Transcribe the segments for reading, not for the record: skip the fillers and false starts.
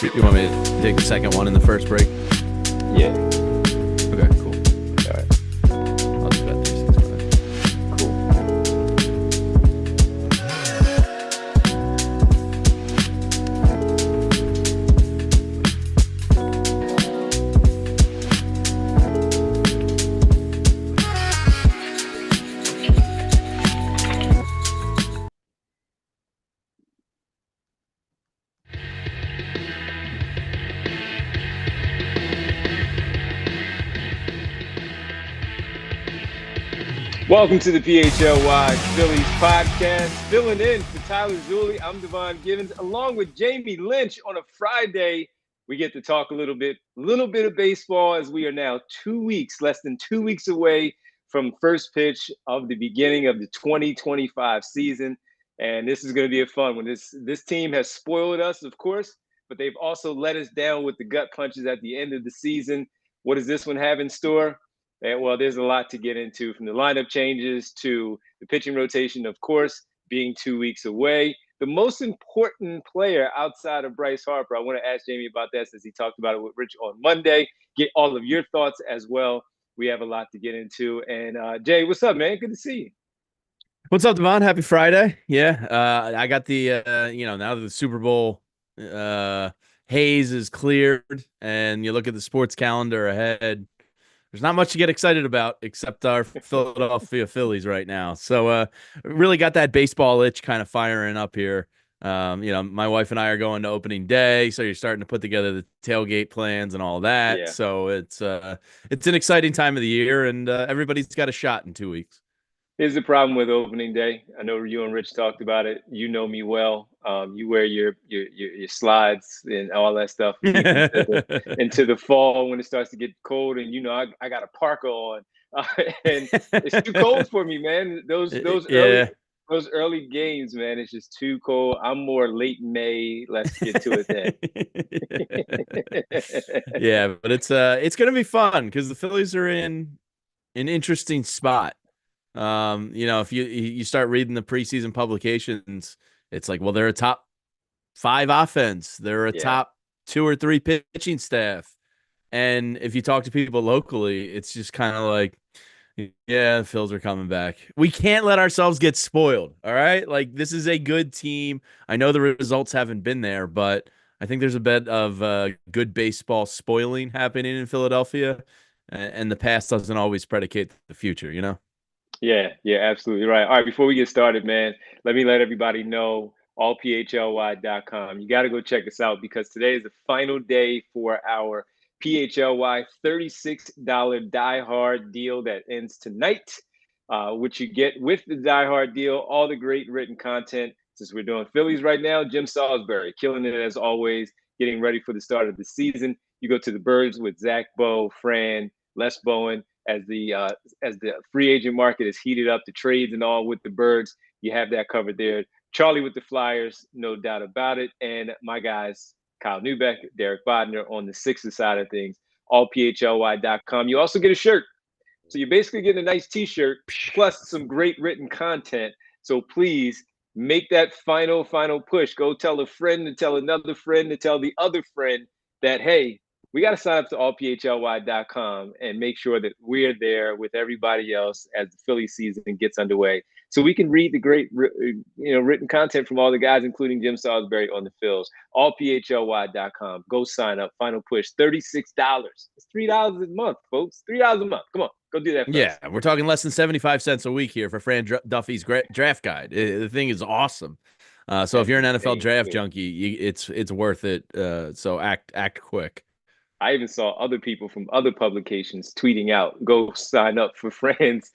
You want me to take the second one in the first break? Yeah. Okay, cool. All right. I'll do that 365. Cool. Welcome to the PHLY Phillies podcast. Filling in for Tyler Zulli, I'm Devon Givens, along with Jamie Lynch on a Friday. We get to talk a little bit of baseball as we are now less than 2 weeks away from first pitch of the beginning of the 2025 season. And this is going to be a fun one. This team has spoiled us, of course, but they've also let us down with the gut punches at the end of the season. What does this one have in store? And, well, there's a lot to get into, from the lineup changes to the pitching rotation, of course, being 2 weeks away. The most important player outside of Bryce Harper, I want to ask Jamie about that since he talked about it with Rich on Monday. Get all of your thoughts as well. We have a lot to get into. And Jay, what's up, man? Good to see you. What's up, Devon? Happy Friday. Yeah, I got the, now that the Super Bowl haze is cleared and you look at the sports calendar ahead, there's not much to get excited about except our Philadelphia Phillies right now. So really got that baseball itch kind of firing up here. My wife and I are going to opening day, so you're starting to put together the tailgate plans and all that. Yeah. So it's an exciting time of the year, and everybody's got a shot in 2 weeks. Here's the problem with opening day. I know you and Rich talked about it. You know me well. You wear your slides and all that stuff deep into the fall when it starts to get cold, and I got a parka on, and it's too cold for me, man. Those Yeah. early games, man, it's just too cold. I'm more late May. Let's get to it then. Yeah, but it's gonna be fun because the Phillies are in an interesting spot. If you start reading the preseason publications, it's like, well, they're a top 5 offense, they're a Yeah. top 2 or 3 pitching staff, and if you talk to people locally, it's just kind of like, yeah, the Phils are coming back. We can't let ourselves get spoiled. All right, like, this is a good team. I know the results haven't been there, but I think there's a bit of good baseball spoiling happening in Philadelphia, and the past doesn't always predicate the future. Yeah, absolutely right. All right, before we get started, man, let me let everybody know allphly.com. You got to go check us out because today is the final day for our PHLY $36 Die Hard deal that ends tonight, which you get with the Die Hard deal, all the great written content. Since we're doing Phillies right now, Jim Salisbury killing it as always, getting ready for the start of the season. You go to the Birds with Zach Bowe, Fran, Les Bowen, as the free agent market is heated up, the trades and all with the Birds, you have that covered there. Charlie with the Flyers, no doubt about it. And my guys, Kyle Newbeck, Derek Bodner on the Sixers side of things, allphly.com. You also get a shirt. So you're basically getting a nice t-shirt plus some great written content. So please make that final push. Go tell a friend to tell another friend to tell the other friend that, hey, we got to sign up to allphly.com and make sure that we're there with everybody else as the Philly season gets underway, so we can read the great, written content from all the guys, including Jim Salisbury on the Phils. Allphly.com. Go sign up. Final push. $36. It's $3 a month, folks. $3 a month. Come on, go do that for Yeah, us. we're talking less than 75 cents a week here for Fran Duffy's draft guide. The thing is awesome. So if you're an NFL draft junkie, it's worth it. So act quick. I even saw other people from other publications tweeting out, "Go sign up for Fran's,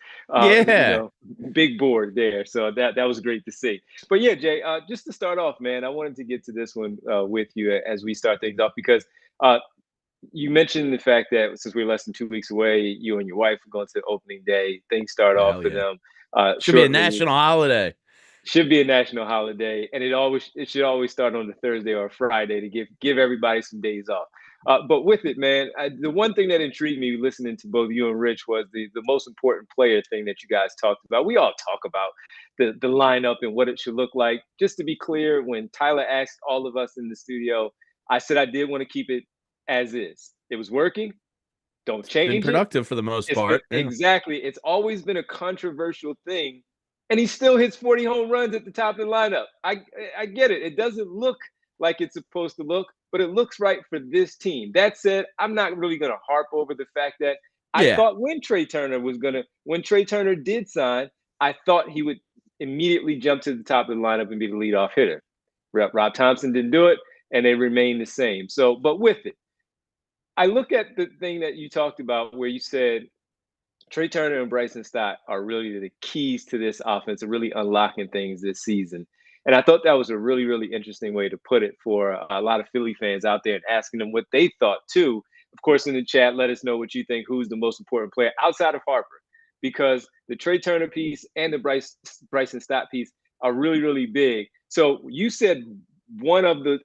big board there." So that was great to see. But yeah, Jay, just to start off, man, I wanted to get to this one with you as we start things off because you mentioned the fact that since we're less than 2 weeks away, you and your wife are going to opening day. Things start off Hell for yeah. them. Should be a Shortly. national holiday. Should be a national holiday, and it should always start on the Thursday or Friday to give everybody some days off. But with it, man, the one thing that intrigued me listening to both you and Rich was the most important player thing that you guys talked about. We all talk about the lineup and what it should look like. Just to be clear, when Tyler asked all of us in the studio, I said I did want to keep it as is. It was working. Don't Been change it. productive for the most It's been part. Yeah. exactly. It's always been a controversial thing, and he still hits 40 home runs at the top of the lineup. I get it. It doesn't look like it's supposed to look, but it looks right for this team. That said, I'm not really going to harp over the fact that I Yeah. thought when Trey Turner did sign, I thought he would immediately jump to the top of the lineup and be the leadoff hitter. Rob Thompson didn't do it, and they remained the same. So, but with it, I look at the thing that you talked about where you said Trey Turner and Bryson Stott are really the keys to this offense and really unlocking things this season. And I thought that was a really, really interesting way to put it for a lot of Philly fans out there and asking them what they thought too. Of course, in the chat, let us know what you think. Who's the most important player outside of Harper? Because the Trey Turner piece and the Bryson Stott piece are really, really big. So you said one of the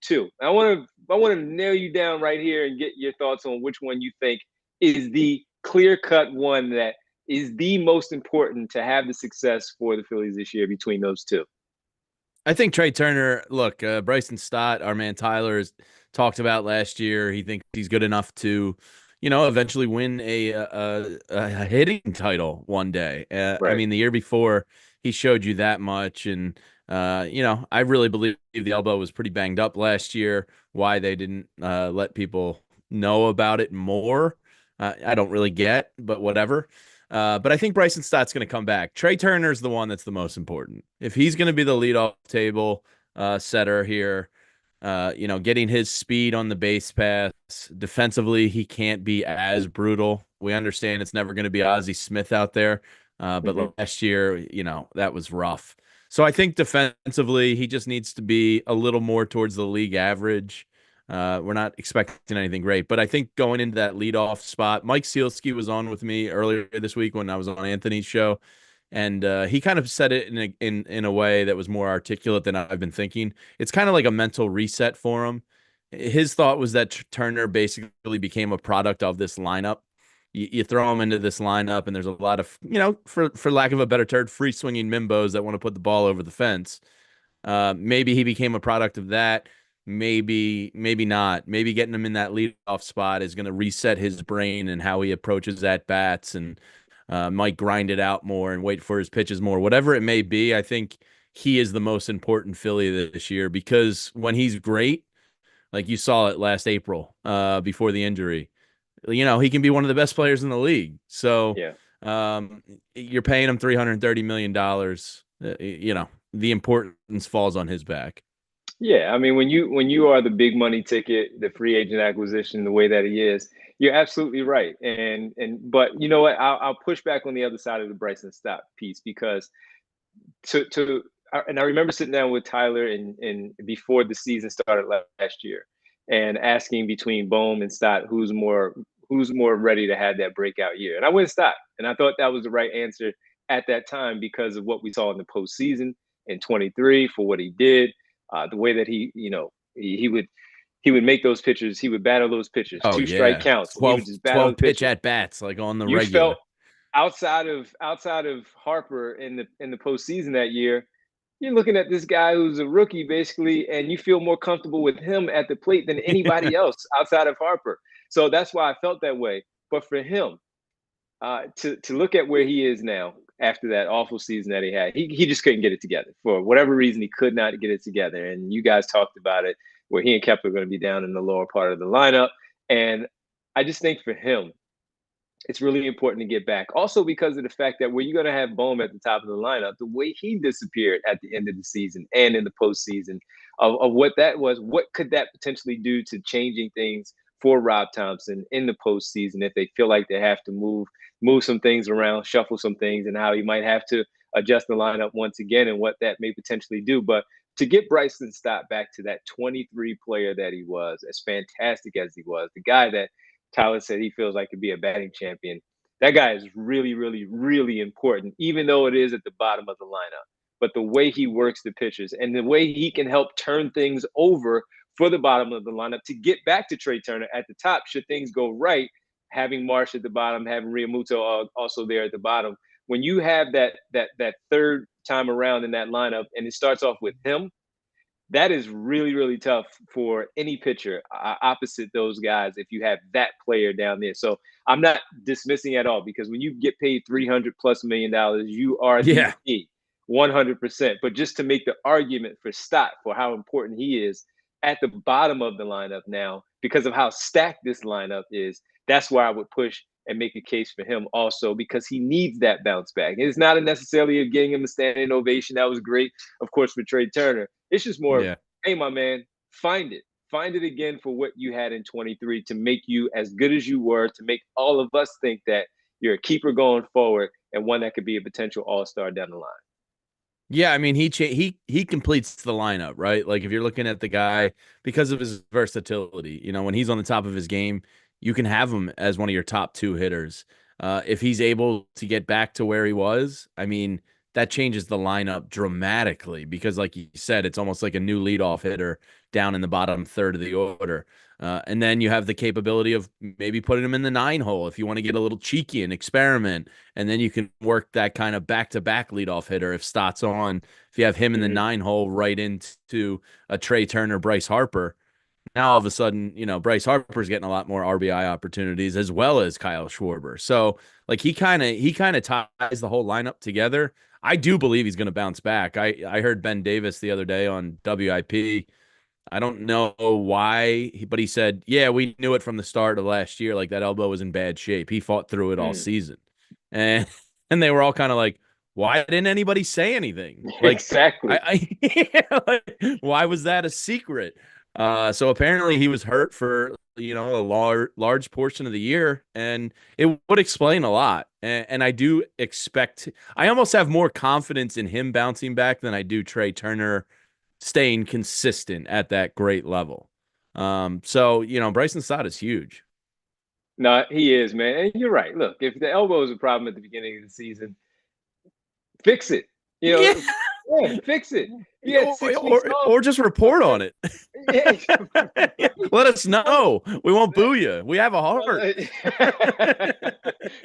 two. I want to nail you down right here and get your thoughts on which one you think is the clear-cut one that is the most important to have the success for the Phillies this year between those two. I think Trey Turner, look, Bryson Stott, our man Tyler, has talked about last year. He thinks he's good enough to, eventually win a hitting title one day. I Right. mean, the year before, he showed you that much. And, I really believe the elbow was pretty banged up last year. Why they didn't let people know about it more, I don't really get, but whatever. But I think Bryson Stott's going to come back. Trey Turner's the one that's the most important. If he's going to be the leadoff table setter here, getting his speed on the base pass, defensively, he can't be as brutal. We understand it's never going to be Ozzie Smith out there. Mm-hmm. But last year, that was rough. So I think defensively, he just needs to be a little more towards the league average. We're not expecting anything great, but I think going into that leadoff spot, Mike Sealski was on with me earlier this week when I was on Anthony's show, and he kind of said it in a way that was more articulate than I've been thinking. It's kind of like a mental reset for him. His thought was that Turner basically became a product of this lineup. You throw him into this lineup, and there's a lot of, for lack of a better term, free swinging mimbos that want to put the ball over the fence. Maybe he became a product of that. Maybe not. Maybe getting him in that leadoff spot is going to reset his brain and how he approaches at bats, and might grind it out more and wait for his pitches more. Whatever it may be, I think he is the most important Philly this year because when he's great, like you saw it last April, before the injury, he can be one of the best players in the league. So, Yeah. you're paying him $330 million. The importance falls on his back. Yeah, I mean, when you are the big money ticket, the free agent acquisition, the way that he is, you're absolutely right. But you know what? I'll push back on the other side of the Bryson Stott piece because and I remember sitting down with Tyler and before the season started last year, and asking between Bohm and Stott who's more ready to have that breakout year, and I went Stott, and I thought that was the right answer at that time because of what we saw in the postseason in 23 for what he did, the way that he would make those pitchers, he would battle those pitchers, Oh two strike yeah. counts, and he would 12, just battle 12 the pitch pitcher. at bats like on the You felt regular. outside of Harper in the postseason that year, you're looking at this guy who's a rookie basically, and you feel more comfortable with him at the plate than anybody else outside of Harper. So that's why I felt that way. But for him, to look at where he is now after that awful season that he had, he just couldn't get it together for whatever reason. He could not get it together, and you guys talked about it where he and Kepler are going to be down in the lower part of the lineup. And I just think for him, it's really important to get back. Also, because of the fact that when you're going to have Bohm at the top of the lineup, the way he disappeared at the end of the season and in the postseason, of what that was, what could that potentially do to changing things for Rob Thompson in the postseason if they feel like they have to move some things around, shuffle some things, and how he might have to adjust the lineup once again and what that may potentially do. But to get Bryson Stott back to that 23 player that he was, as fantastic as he was, the guy that Tyler said he feels like could be a batting champion. That guy is really, really, really important, even though it is at the bottom of the lineup. But the way he works the pitches and the way he can help turn things over for the bottom of the lineup to get back to Trey Turner at the top, should things go right, having Marsh at the bottom, having Realmuto also there at the bottom. When you have that third time around in that lineup, and it starts off with him, that is really, really tough for any pitcher opposite those guys if you have that player down there. So I'm not dismissing at all, because when you get paid $300+ million, you are the Yeah. key, 100%. But just to make the argument for Stott, for how important he is at the bottom of the lineup now, because of how stacked this lineup is, that's where I would push and make a case for him also, because he needs that bounce back. It's not necessarily of getting him a standing ovation. That was great, of course, for Trey Turner. It's just more of, Yeah. hey, my man, find it. Find it again for what you had in 23 to make you as good as you were, to make all of us think that you're a keeper going forward and one that could be a potential all-star down the line. Yeah, I mean he completes the lineup, right? Like if you're looking at the guy because of his versatility, when he's on the top of his game, you can have him as one of your top two hitters. If he's able to get back to where he was, I mean, that changes the lineup dramatically because, like you said, it's almost like a new leadoff hitter down in the bottom third of the order. And then you have the capability of maybe putting him in the 9 hole if you want to get a little cheeky and experiment. And then you can work that kind of back-to-back leadoff hitter if Stott's on. If you have him in the Mm-hmm. 9 hole right into a Trey Turner, Bryce Harper, now all of a sudden, Bryce Harper's getting a lot more RBI opportunities as well as Kyle Schwarber. So like he kind of ties the whole lineup together. I do believe he's going to bounce back. I heard Ben Davis the other day on WIP. I don't know why, but he said, yeah, we knew it from the start of last year. Like that elbow was in bad shape. He fought through it all Mm. season. And and they were all kind of like, why didn't anybody say anything? Like, Exactly. like, why was that a secret? So apparently he was hurt for, a large portion of the year, and it would explain a lot. And I do expect, I almost have more confidence in him bouncing back than I do Trey Turner staying consistent at that great level. So, Bryson Stott is huge. No, he is, man. And you're right. Look, if the elbow is a problem at the beginning of the season, fix it. You Yeah. know, yeah, fix it. You had Or, 6 weeks or, off. or just report on Okay. it. Yeah. Let us Right. know. We won't boo you. We have a heart.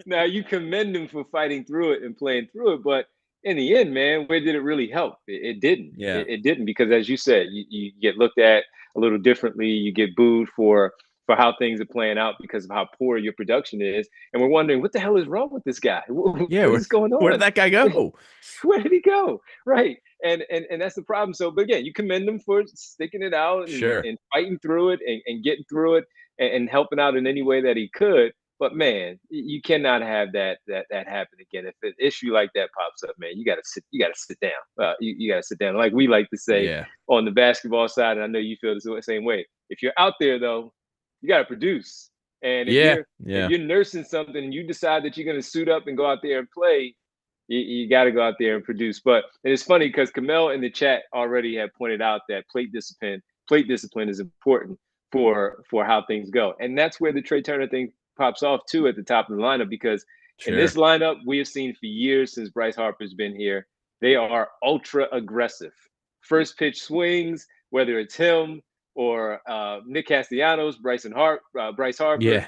Now you commend him for fighting through it and playing through it, but in the end, man, where did it really help? It didn't. Yeah, It didn't, because, as you said, you get looked at a little differently. You get booed for how things are playing out because of how poor your production is, and we're wondering what the hell is wrong with this guy. yeah. What is going Where did on? that guy go? Where did he go? Right. And that's the problem. So, but again, you commend him for sticking it out Sure, and fighting through it and getting through it and helping out in any way that he could. But man, you cannot have that happen again. If an issue like that pops up, man, you gotta sit down. You gotta sit down. Like we like to say yeah, on the basketball side, and I know you feel the same way. If you're out there though, you gotta produce. And if yeah, if yeah. you're nursing something and you decide that you're gonna suit up and go out there and play, you got to go out there and produce. But it's funny because Kamel in the chat already had pointed out that plate discipline is important for how things go, and that's where the Trey Turner thing pops off too at the top of the lineup, because in this Sure. lineup we have seen for years since Bryce Harper's been here, they are ultra aggressive. First pitch swings, whether it's him or Nick Castellanos, Bryce Harper, Yeah,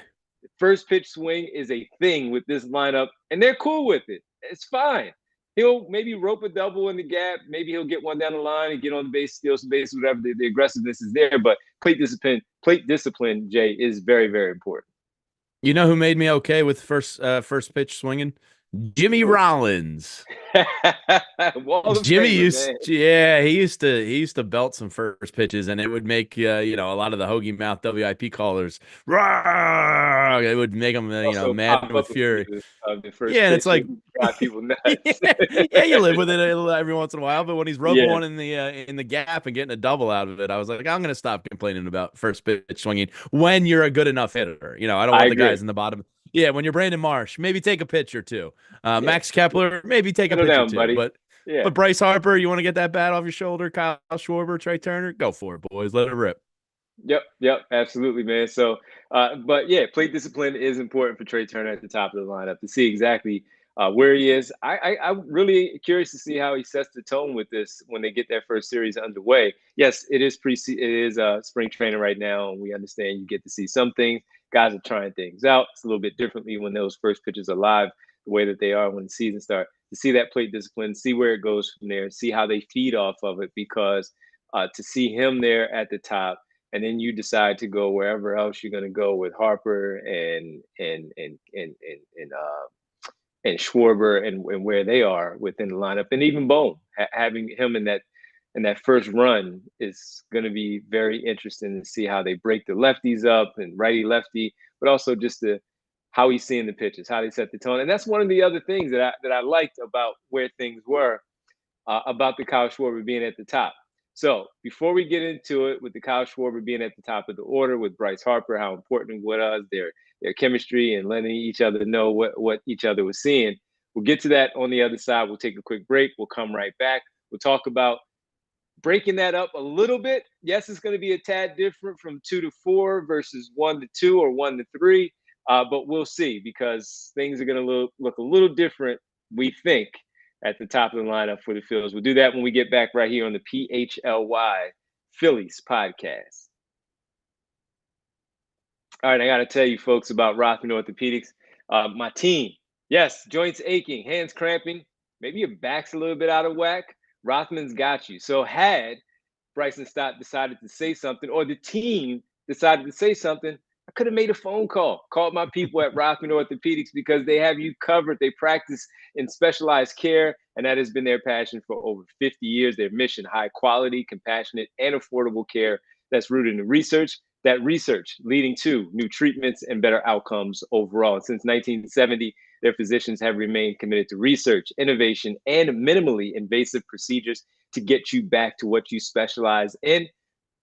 first pitch swing is a thing with this lineup, and they're cool with it. It's fine. He'll maybe rope a double in the gap. Maybe he'll get one down the line and get on the base, steal some bases, whatever. The aggressiveness is there, but plate discipline, Jay, is very, very important. you know who made me okay with first pitch swinging? Jimmy Rollins. Wall of Jimmy Famer, used, man. yeah, he used to belt some first pitches, and it would make a lot of the hoagie mouth WIP callers, "Rawr!" It would make them Also mad pop with up a fury. few of the first Yeah, and it's pitch like, and drive people nuts. yeah, yeah, you live with it every once in a while, but when he's roping Yeah, one in the gap and getting a double out of it, I was like, I'm gonna stop complaining about first pitch swinging when you're a good enough hitter. I don't I want the agree. guys in the bottom. Yeah, when you're Brandon Marsh, maybe take a pitch or two. Yeah, Max Kepler, maybe take a settle pitch or down, two. buddy. But Yeah. Bryce Harper, you want to get that bat off your shoulder? Kyle Schwarber, Trey Turner, go for it, boys. Let it rip. Yep, absolutely, man. So, but yeah, plate discipline is important for Trey Turner at the top of the lineup to see exactly where he is. I'm really curious to see how he sets the tone with this when they get their first series underway. Yes, it is spring training right now, and we understand you get to see some things. Guys are trying things out. It's a little bit differently when those first pitches are live, the way that they are when the season starts. To see that plate discipline, see where it goes from there, see how they feed off of it, because to see him there at the top, and then you decide to go wherever else you're going to go with Harper and Schwarber and where they are within the lineup, and even Bohm having him in that first run is going to be very interesting to see how they break the lefties up and righty lefty, but also just how he's seeing the pitches, how they set the tone, and that's one of the other things that I liked about where things were about the Kyle Schwarber being at the top. So before we get into it with the Kyle Schwarber being at the top of the order with Bryce Harper, how important it was their chemistry and letting each other know what each other was seeing. We'll get to that on the other side. We'll take a quick break. We'll come right back. We'll talk about breaking that up a little bit. Yes, it's going to be a tad different from 2 to 4 versus 1 to 2 or 1 to 3, but we'll see because things are going to look a little different, we think, at the top of the lineup for the Phillies. We'll do that when we get back right here on the PHLY Phillies podcast. All right, I got to tell you folks about Rothman Orthopedics. My team, yes, joints aching, hands cramping, maybe your back's a little bit out of whack. Rothman's got you. So had Bryson Stott decided to say something, or the team decided to say something, I could have made a phone call, called my people at Rothman Orthopedics because they have you covered. They practice in specialized care, and that has been their passion for over 50 years. Their mission, high quality, compassionate, and affordable care that's rooted in research. That research leading to new treatments and better outcomes overall. And since 1970, their physicians have remained committed to research, innovation, and minimally invasive procedures to get you back to what you specialize in.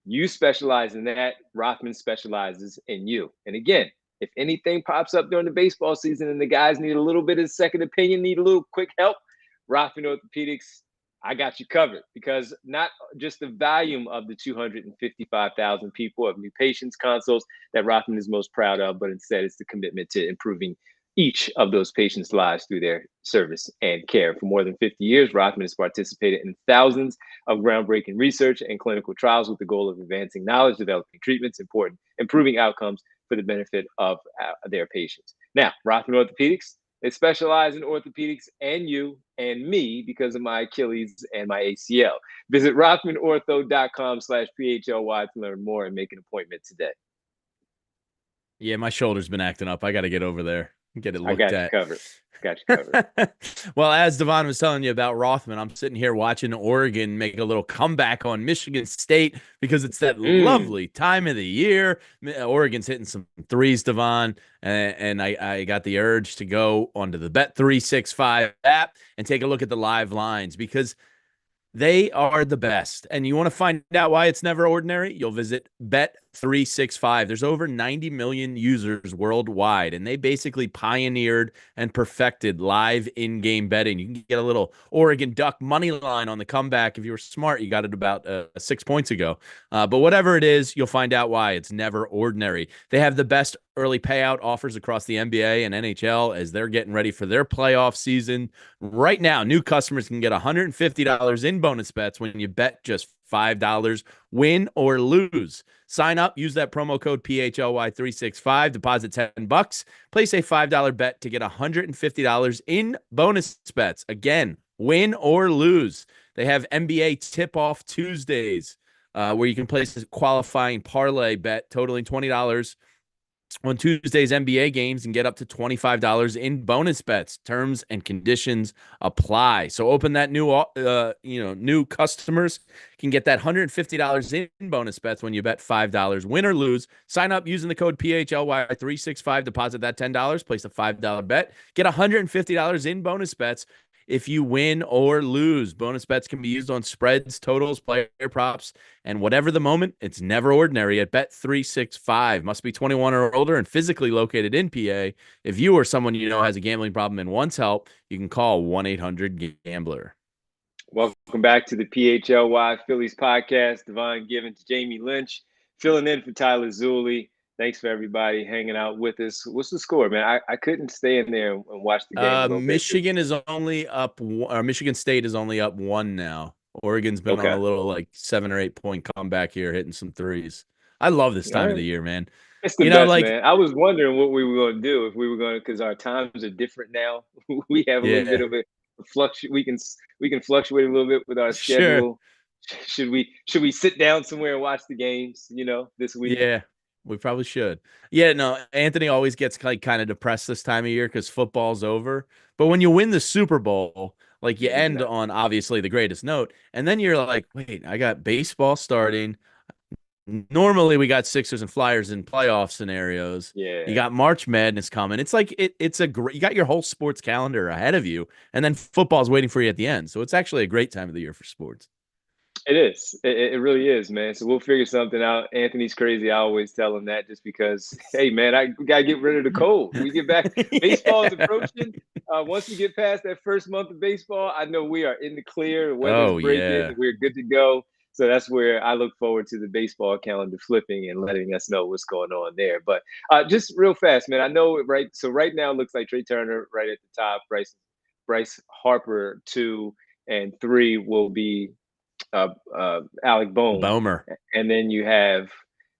You specialize in that. Rothman specializes in you. And again, if anything pops up during the baseball season and the guys need a little bit of second opinion, need a little quick help, Rothman Orthopedics, I got you covered, because not just the volume of the 255,000 people of new patients consults that Rothman is most proud of, but instead it's the commitment to improving each of those patients' lives through their service and care. For more than 50 years, Rothman has participated in thousands of groundbreaking research and clinical trials with the goal of advancing knowledge, developing treatments, improving outcomes for the benefit of their patients. Now, Rothman Orthopedics, they specialize in orthopedics and you and me because of my Achilles and my ACL. Visit rothmanortho.com/PHLY to learn more and make an appointment today. Yeah, my shoulder's been acting up. I got to get over there and get it looked at. I got you covered. Got you covered. Well, as Devon was telling you about Rothman, I'm sitting here watching Oregon make a little comeback on Michigan State because it's that lovely time of the year. Oregon's hitting some threes, Devon, and I got the urge to go onto the Bet365 app and take a look at the live lines because they are the best. And you want to find out why it's never ordinary? You'll visit Bet365. There's over 90 million users worldwide, and they basically pioneered and perfected live in-game betting. You can get a little Oregon Duck money line on the comeback. If you were smart, you got it about 6 points ago. But whatever it is, you'll find out why it's never ordinary. They have the best early payout offers across the NBA and NHL as they're getting ready for their playoff season. Right now, new customers can get $150 in bonus bets when you bet just $5, win or lose. Sign up, use that promo code PHLY365, deposit $10, place a $5 bet to get $150 in bonus bets. Again, win or lose. They have NBA tip-off Tuesdays where you can place a qualifying parlay bet totaling $20 on Tuesday's NBA games and get up to $25 in bonus bets. Terms and conditions apply. So open that new customers can get that $150 in bonus bets when you bet $5, win or lose. Sign up using the code PHLY365, deposit that $10, place a $5 bet, get $150 in bonus bets if you win or lose. Bonus bets can be used on spreads, totals, player props, and whatever the moment, it's never ordinary at Bet365. Must be 21 or older and physically located in PA. If you or someone you know has a gambling problem and wants help, you can call 1-800-GAMBLER. Welcome back to the PHLY Phillies podcast. Devon Givens, Jamie Lynch, filling in for Tyler Zulli. Thanks for everybody hanging out with us. What's the score, man? I couldn't stay in there and watch the game. Michigan is only up, or Michigan State is only up 1 now. Oregon's been on a little 7 or 8 point comeback here, hitting some threes. I love this time of the year, man. It's the best, man. I was wondering what we were going to do if we were going to, because our times are different now. We have a little bit of a we can fluctuate a little bit with our schedule. should we sit down somewhere and watch the games, this week? Yeah, we probably should. Yeah, no, Anthony always gets like kind of depressed this time of year because football's over. But when you win the Super Bowl, like you end Exactly. on obviously the greatest note, and then you're like, wait, I got baseball starting. Normally we got Sixers and Flyers in playoff scenarios. You Yeah. got March Madness coming. It's like it's a great, you got your whole sports calendar ahead of you, and then football's waiting for you at the end. So it's actually a great time of the year for sports. It is. It really is, man. So we'll figure something out. Anthony's crazy. I always tell him that just because, hey, man, we gotta get rid of the cold. We get back. Baseball is Yeah. approaching. Once we get past that first month of baseball, I know we are in the clear. The weather's Oh breaking. yeah. We're good to go. So that's where I look forward to the baseball calendar flipping and letting us know what's going on there. But just real fast, man. I know, right? So right now it looks like Trey Turner right at the top. Bryce Harper 2 and 3 will be Alec Bohm, Bomer. and then you have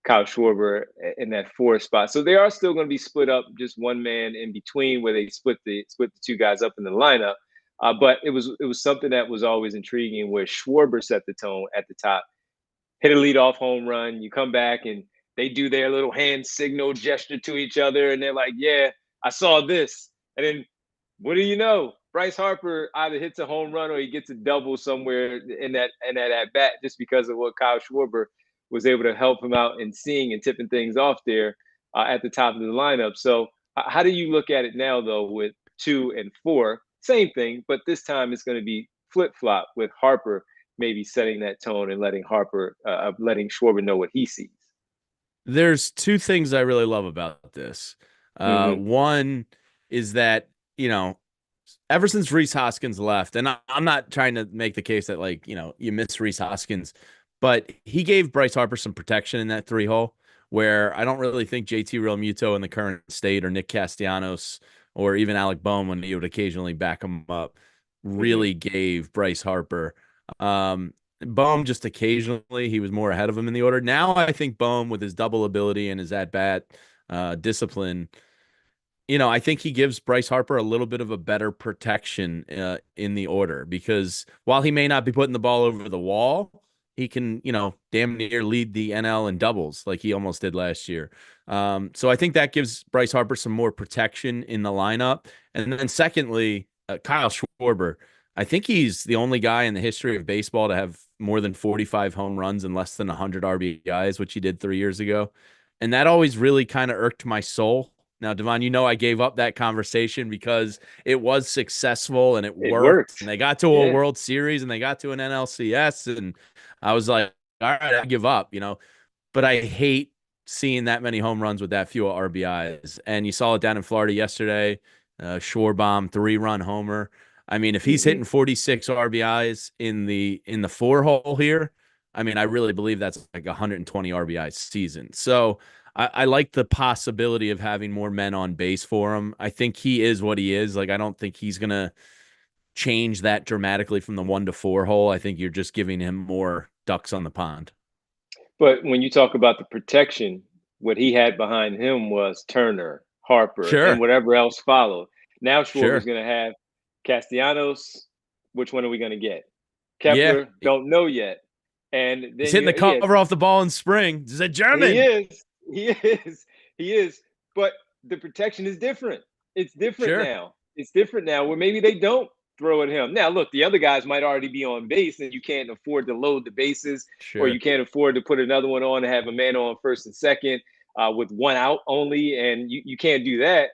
Kyle Schwarber in that fourth spot. So they are still going to be split up, just one man in between, where they split the two guys up in the lineup. But it was something that was always intriguing, where Schwarber set the tone at the top, hit a leadoff home run. You come back and they do their little hand signal gesture to each other, and they're like, "Yeah, I saw this." And then what do you know? Bryce Harper either hits a home run or he gets a double somewhere in that at bat, just because of what Kyle Schwarber was able to help him out and seeing and tipping things off there at the top of the lineup. So how do you look at it now, though, with 2 and 4? Same thing, but this time it's going to be flip flop with Harper maybe setting that tone and letting Schwarber know what he sees. There's two things I really love about this. Mm-hmm. One is that, you know, ever since Reese Hoskins left, and I'm not trying to make the case that, like, you miss Reese Hoskins, but he gave Bryce Harper some protection in that 3 hole where I don't really think JT Realmuto in the current state, or Nick Castellanos, or even Alec Bohm when he would occasionally back him up, Mm-hmm. really gave Bryce Harper. Um, Bohm just occasionally he was more ahead of him in the order. Now I think Bohm, with his double ability and his at bat discipline, I think he gives Bryce Harper a little bit of a better protection in the order, because while he may not be putting the ball over the wall, he can, damn near lead the NL in doubles like he almost did last year. So I think that gives Bryce Harper some more protection in the lineup. And then secondly, Kyle Schwarber. I think he's the only guy in the history of baseball to have more than 45 home runs and less than 100 RBIs, which he did 3 years ago. And that always really kind of irked my soul. Now, Devon, I gave up that conversation because it was successful and it It worked, and worked. they got to a Yeah. World Series and they got to an NLCS, and I was like, all right, I give up. But I hate seeing that many home runs with that few RBIs. And you saw it down in Florida yesterday. Shore 3-run homer. I mean, if he's Mm-hmm. hitting 46 RBIs in the 4 hole here, I mean, I really believe that's like 120 RBI season. So I like the possibility of having more men on base for him. I think he is what he is. Like, I don't think he's gonna change that dramatically from the 1 to 4 hole. I think you're just giving him more ducks on the pond. But when you talk about the protection, what he had behind him was Turner, Harper, and Sure, whatever else followed. Now Schwarber's sure. going to have Castellanos. Which one are we going to get? Yeah. Kepler, don't know yet. And He's then hitting you, the yeah, cover off the ball in spring. He's a he German. is, he is, he is. But the protection is different. It's different Sure, now. It's different now where maybe they don't throw at him. Now, look, the other guys might already be on base and you can't afford to load the bases, or you sure. can't afford to put another one on and have a man on first and second with one out only. And you can't do that.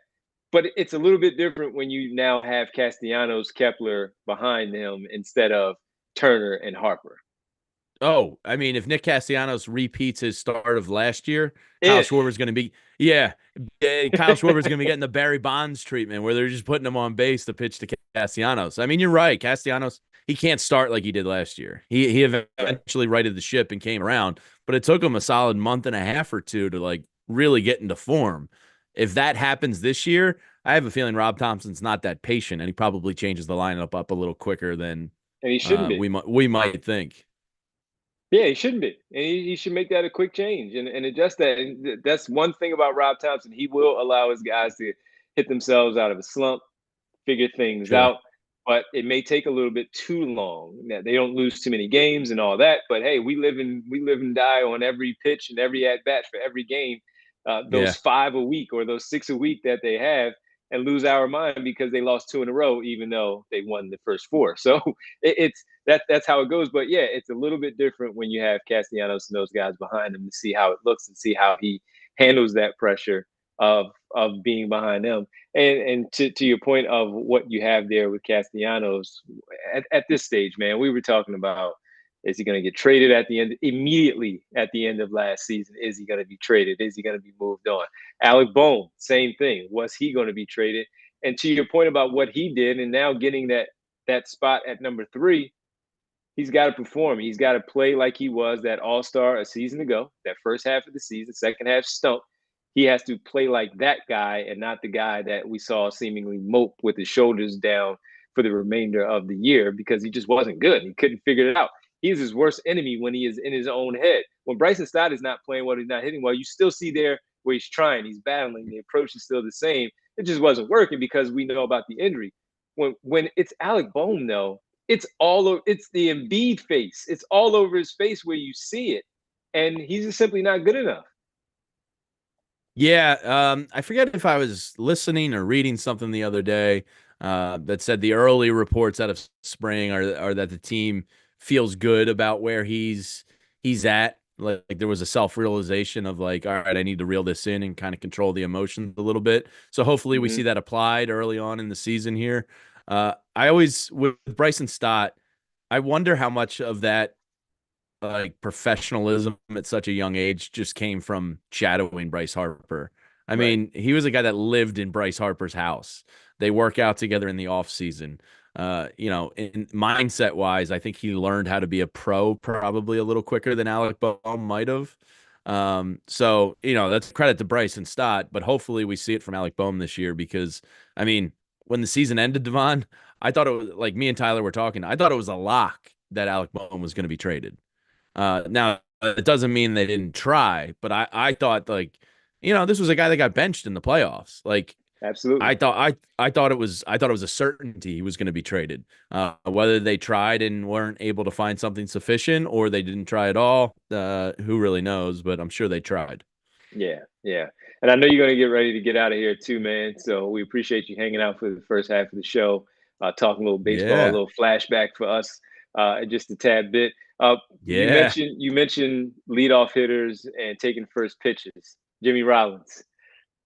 But it's a little bit different when you now have Castellanos, Kepler behind him instead of Turner and Harper. Oh, I mean, if Nick Castellanos repeats his start of last year, Kyle If Schwarber's going to be, yeah, Kyle Schwarber's going to be getting the Barry Bonds treatment where they're just putting him on base to pitch to Castellanos. I mean, you're right. Castellanos, he can't start like he did last year. He right. eventually righted the ship and came around, but it took him a solid month and a half or two to like really get into form. If that happens this year, I have a feeling Rob Thompson's not that patient, and he probably changes the lineup up a little quicker than And he shouldn't be. we might think. Yeah, he shouldn't be, and he should make that a quick change and adjust that. And that's one thing about Rob Thompson. He will allow his guys to hit themselves out of a slump, figure things Sure. out. but it may take a little bit too long. Now, they don't lose too many games and all that, but hey, we live and die on every pitch and every at bat for every game. Those Yeah. 5 a week or those 6 a week that they have, and lose our mind because they lost two in a row, even though they won the first four. So it's that's how it goes. But yeah, it's a little bit different when you have Castellanos and those guys behind him to see how it looks and see how he handles that pressure of being behind them. And to your point of what you have there with Castellanos at this stage, man, we were talking about, is he going to get traded at the end, immediately at the end of last season? Is he going to be traded? Is he going to be moved on? Alec Bohm, same thing. Was he going to be traded? And to your point about what he did, and now getting that spot at number 3, he's got to perform. He's got to play like he was that all-star a season ago, that first half of the season, second half stunk. He has to play like that guy and not the guy that we saw seemingly mope with his shoulders down for the remainder of the year, because he just wasn't good. He couldn't figure it out. He's his worst enemy when he is in his own head. When Bryson Stott is not playing well, he's not hitting well, you still see there where he's trying, he's battling, the approach is still the same. It just wasn't working because we know about the injury. When it's Alec Bohm, though, it's all over. It's the Embiid face. It's all over his face where you see it, and he's just simply not good enough. Yeah, I forget if I was listening or reading something the other day that said the early reports out of spring are that the team feels good about where he's at. Like there was a self-realization of like, all right, I need to reel this in and kind of control the emotions a little bit. So hopefully we see Mm-hmm. that applied early on in the season here. I always with Bryson Stott, I wonder how much of that like professionalism at such a young age just came from shadowing Bryce Harper. I Right. mean, he was a guy that lived in Bryce Harper's house. They work out together in the off season. In mindset wise, I think he learned how to be a pro probably a little quicker than Alec Bohm might have. That's credit to Bryson Stott, but hopefully we see it from Alec Bohm this year because, I mean, when the season ended, Devon, I thought it was like me and Tyler were talking. I thought it was a lock that Alec Bohm was going to be traded. Now it doesn't mean they didn't try, but I thought like, this was a guy that got benched in the playoffs. Like Absolutely. I thought it was a certainty he was going to be traded. Whether they tried and weren't able to find something sufficient or they didn't try at all, who really knows? But I'm sure they tried. Yeah, yeah. And I know you're going to get ready to get out of here too, man. So we appreciate you hanging out for the first half of the show, talking a little baseball, a Yeah, little flashback for us, just a tad bit. You yeah, mentioned leadoff hitters and taking first pitches. Jimmy Rollins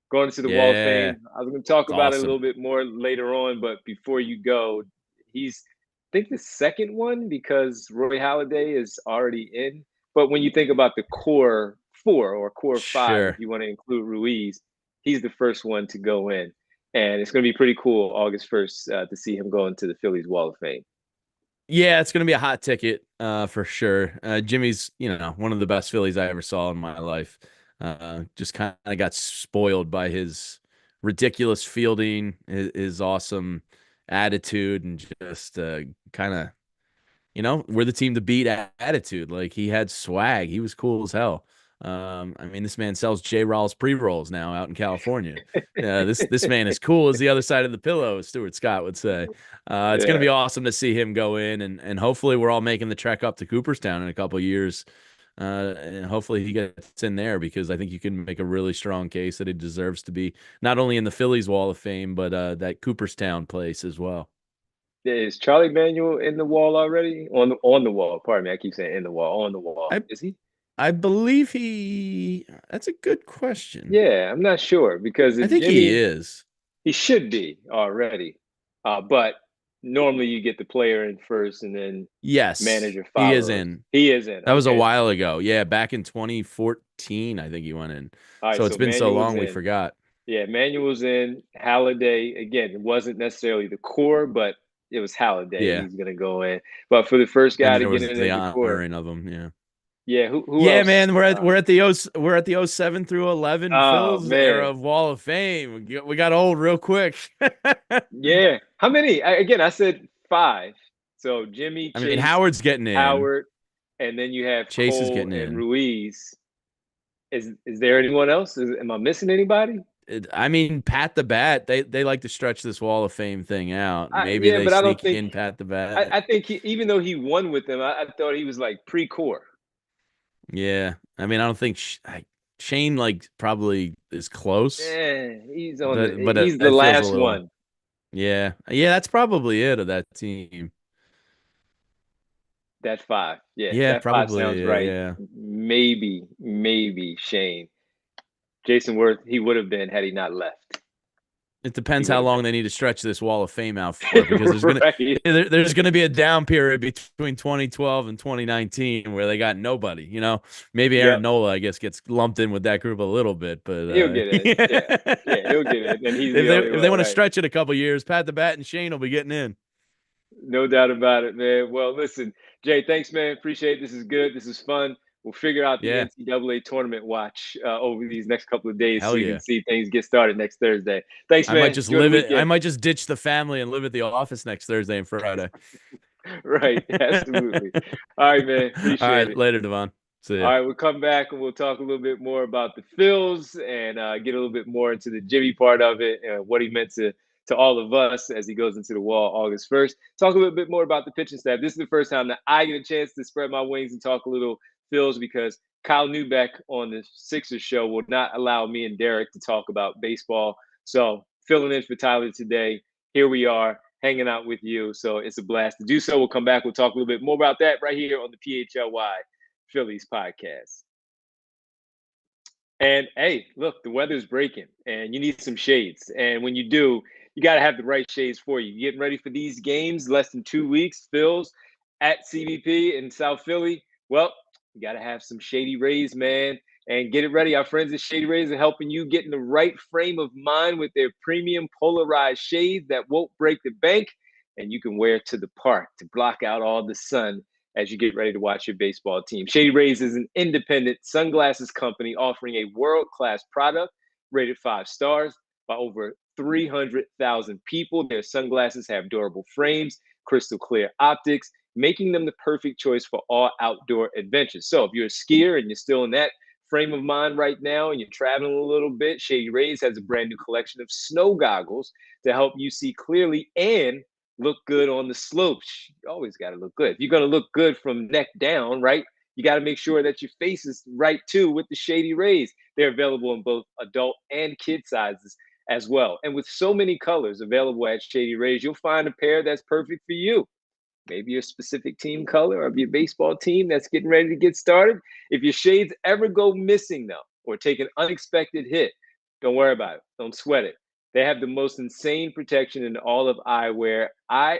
going to the Wall of yeah. Fame. I was going to talk It's about it a awesome. little bit more later on, but before you go, he's, I think, the second one because Roy Halladay is already in. But when you think about the core 4 or core 5, if Sure. you want to include Ruiz, he's the first one to go in. And it's going to be pretty cool August 1st to see him go into the Phillies Wall of Fame. Yeah, it's gonna be a hot ticket, for sure. Jimmy's, one of the best Phillies I ever saw in my life. Just kind of got spoiled by his ridiculous fielding, his awesome attitude, and just kind of, we're the team to beat attitude. Like he had swag. He was cool as hell. I mean, this man sells J. Rawls pre-rolls now out in California. This man is cool as the other side of the pillow, as Stuart Scott would say. It's going to Yeah. be awesome to see him go in, and hopefully we're all making the trek up to Cooperstown in a couple of years. And hopefully he gets in there because I think you can make a really strong case that he deserves to be not only in the Phillies Wall of Fame, but that Cooperstown place as well. Is Charlie Manuel in the wall already? On the wall. Pardon me. I keep saying in the wall. On the wall. I Is he? I believe he. That's a good question. Yeah, I'm not sure because I if think he Jimmy, is. he should be already. But normally you get the player in first and then Yes, manager he is follows. in. He is in. That was a Okay. while ago. Yeah, back in 2014, I think he went in. All right. So it's So been so Manuel's long we in. forgot. Yeah, Manuel's in. Halliday, again, it wasn't necessarily the core, but it was Halliday. Yeah, He's going to go in. But for the first and guy to there get was in the at the core, honoring of him. Yeah. yeah, who Yeah, else? man, we're at the 07 through 11 Oh, Phils era man. of Wall of Fame. We got old real quick. Yeah. How many? Again, I said 5. So Jimmy, I mean, Chase, Howard's getting in. Howard, and then you have Chase is Cole getting and in. Ruiz. Is there anyone else? Am I missing anybody? I mean, Pat the Bat, they like to stretch this Wall of Fame thing out. Maybe Yeah, they but I don't sneak think. in Pat the Bat. I think even though he won with them, I thought he was like pre-core. Yeah. I mean, I don't think Shane like probably is close, He's on the. but He's the it feels a last little. one. Yeah. Yeah, that's probably it of that team. That five. Yeah, Yeah, that five probably. sounds right. Yeah. Maybe Shane. Jason Worth, he would have been had he not left. It He depends how would have long they need to stretch this Wall of Fame out for, because been. Right. there's gonna be a down period between 2012 and 2019 where they got nobody. Maybe Aaron Yep. Nola, I guess, gets lumped in with that group a little bit, but He'll get in. Yeah. yeah. Yeah, he'll get in. And he's if the they only if they one, want to right? stretch it a couple years, Pat the Bat and Shane will be getting in. No doubt about it, man. Well, listen, Jay, thanks, man. Appreciate it. This is good. This is fun. We'll figure out the Yeah, NCAA tournament watch over these next couple of days so hell you can yeah. see things get started next Thursday. Thanks, I might man. just Enjoy the live it. I weekend. might just ditch the family and live at the office next Thursday and Friday. Right. Absolutely. All right, man. All Appreciate right, it. later, Devon. See All ya. right, we'll come back and we'll talk a little bit more about the Phils and get a little bit more into the Jimmy part of it and what he meant to all of us as he goes into the wall August 1st. Talk a little bit more about the pitching staff. This is the first time that I get a chance to spread my wings and talk a little Phils because Kyle Newbeck on the Sixers show will not allow me and Derek to talk about baseball. So filling in for Tyler today. Here we are hanging out with you. So it's a blast to do so. We'll come back. We'll talk a little bit more about that right here on the PHLY Phillies podcast. And hey, look, the weather's breaking and you need some shades. And when you do, you got to have the right shades for you. Getting ready for these games, less than 2 weeks, Phil's at CBP in South Philly. Well, you got to have some Shady Rays, man. And get it ready. Our friends at Shady Rays are helping you get in the right frame of mind with their premium polarized shades that won't break the bank. And you can wear to the park to block out all the sun as you get ready to watch your baseball team. Shady Rays is an independent sunglasses company offering a world-class product rated 5 stars by over 300,000 people. Their sunglasses have durable frames, crystal clear optics, making them the perfect choice for all outdoor adventures. So if you're a skier and you're still in that frame of mind right now and you're traveling a little bit, Shady Rays has a brand new collection of snow goggles to help you see clearly and look good on the slopes. You always got to look good. If you're going to look good from neck down, right? You got to make sure that your face is right too with the Shady Rays. They're available in both adult and kid sizes as well. And with so many colors available at Shady Rays, you'll find a pair that's perfect for you. Maybe your specific team color of your baseball team that's getting ready to get started. If your shades ever go missing, though, or take an unexpected hit, don't worry about it. Don't sweat it. They have the most insane protection in all of eyewear.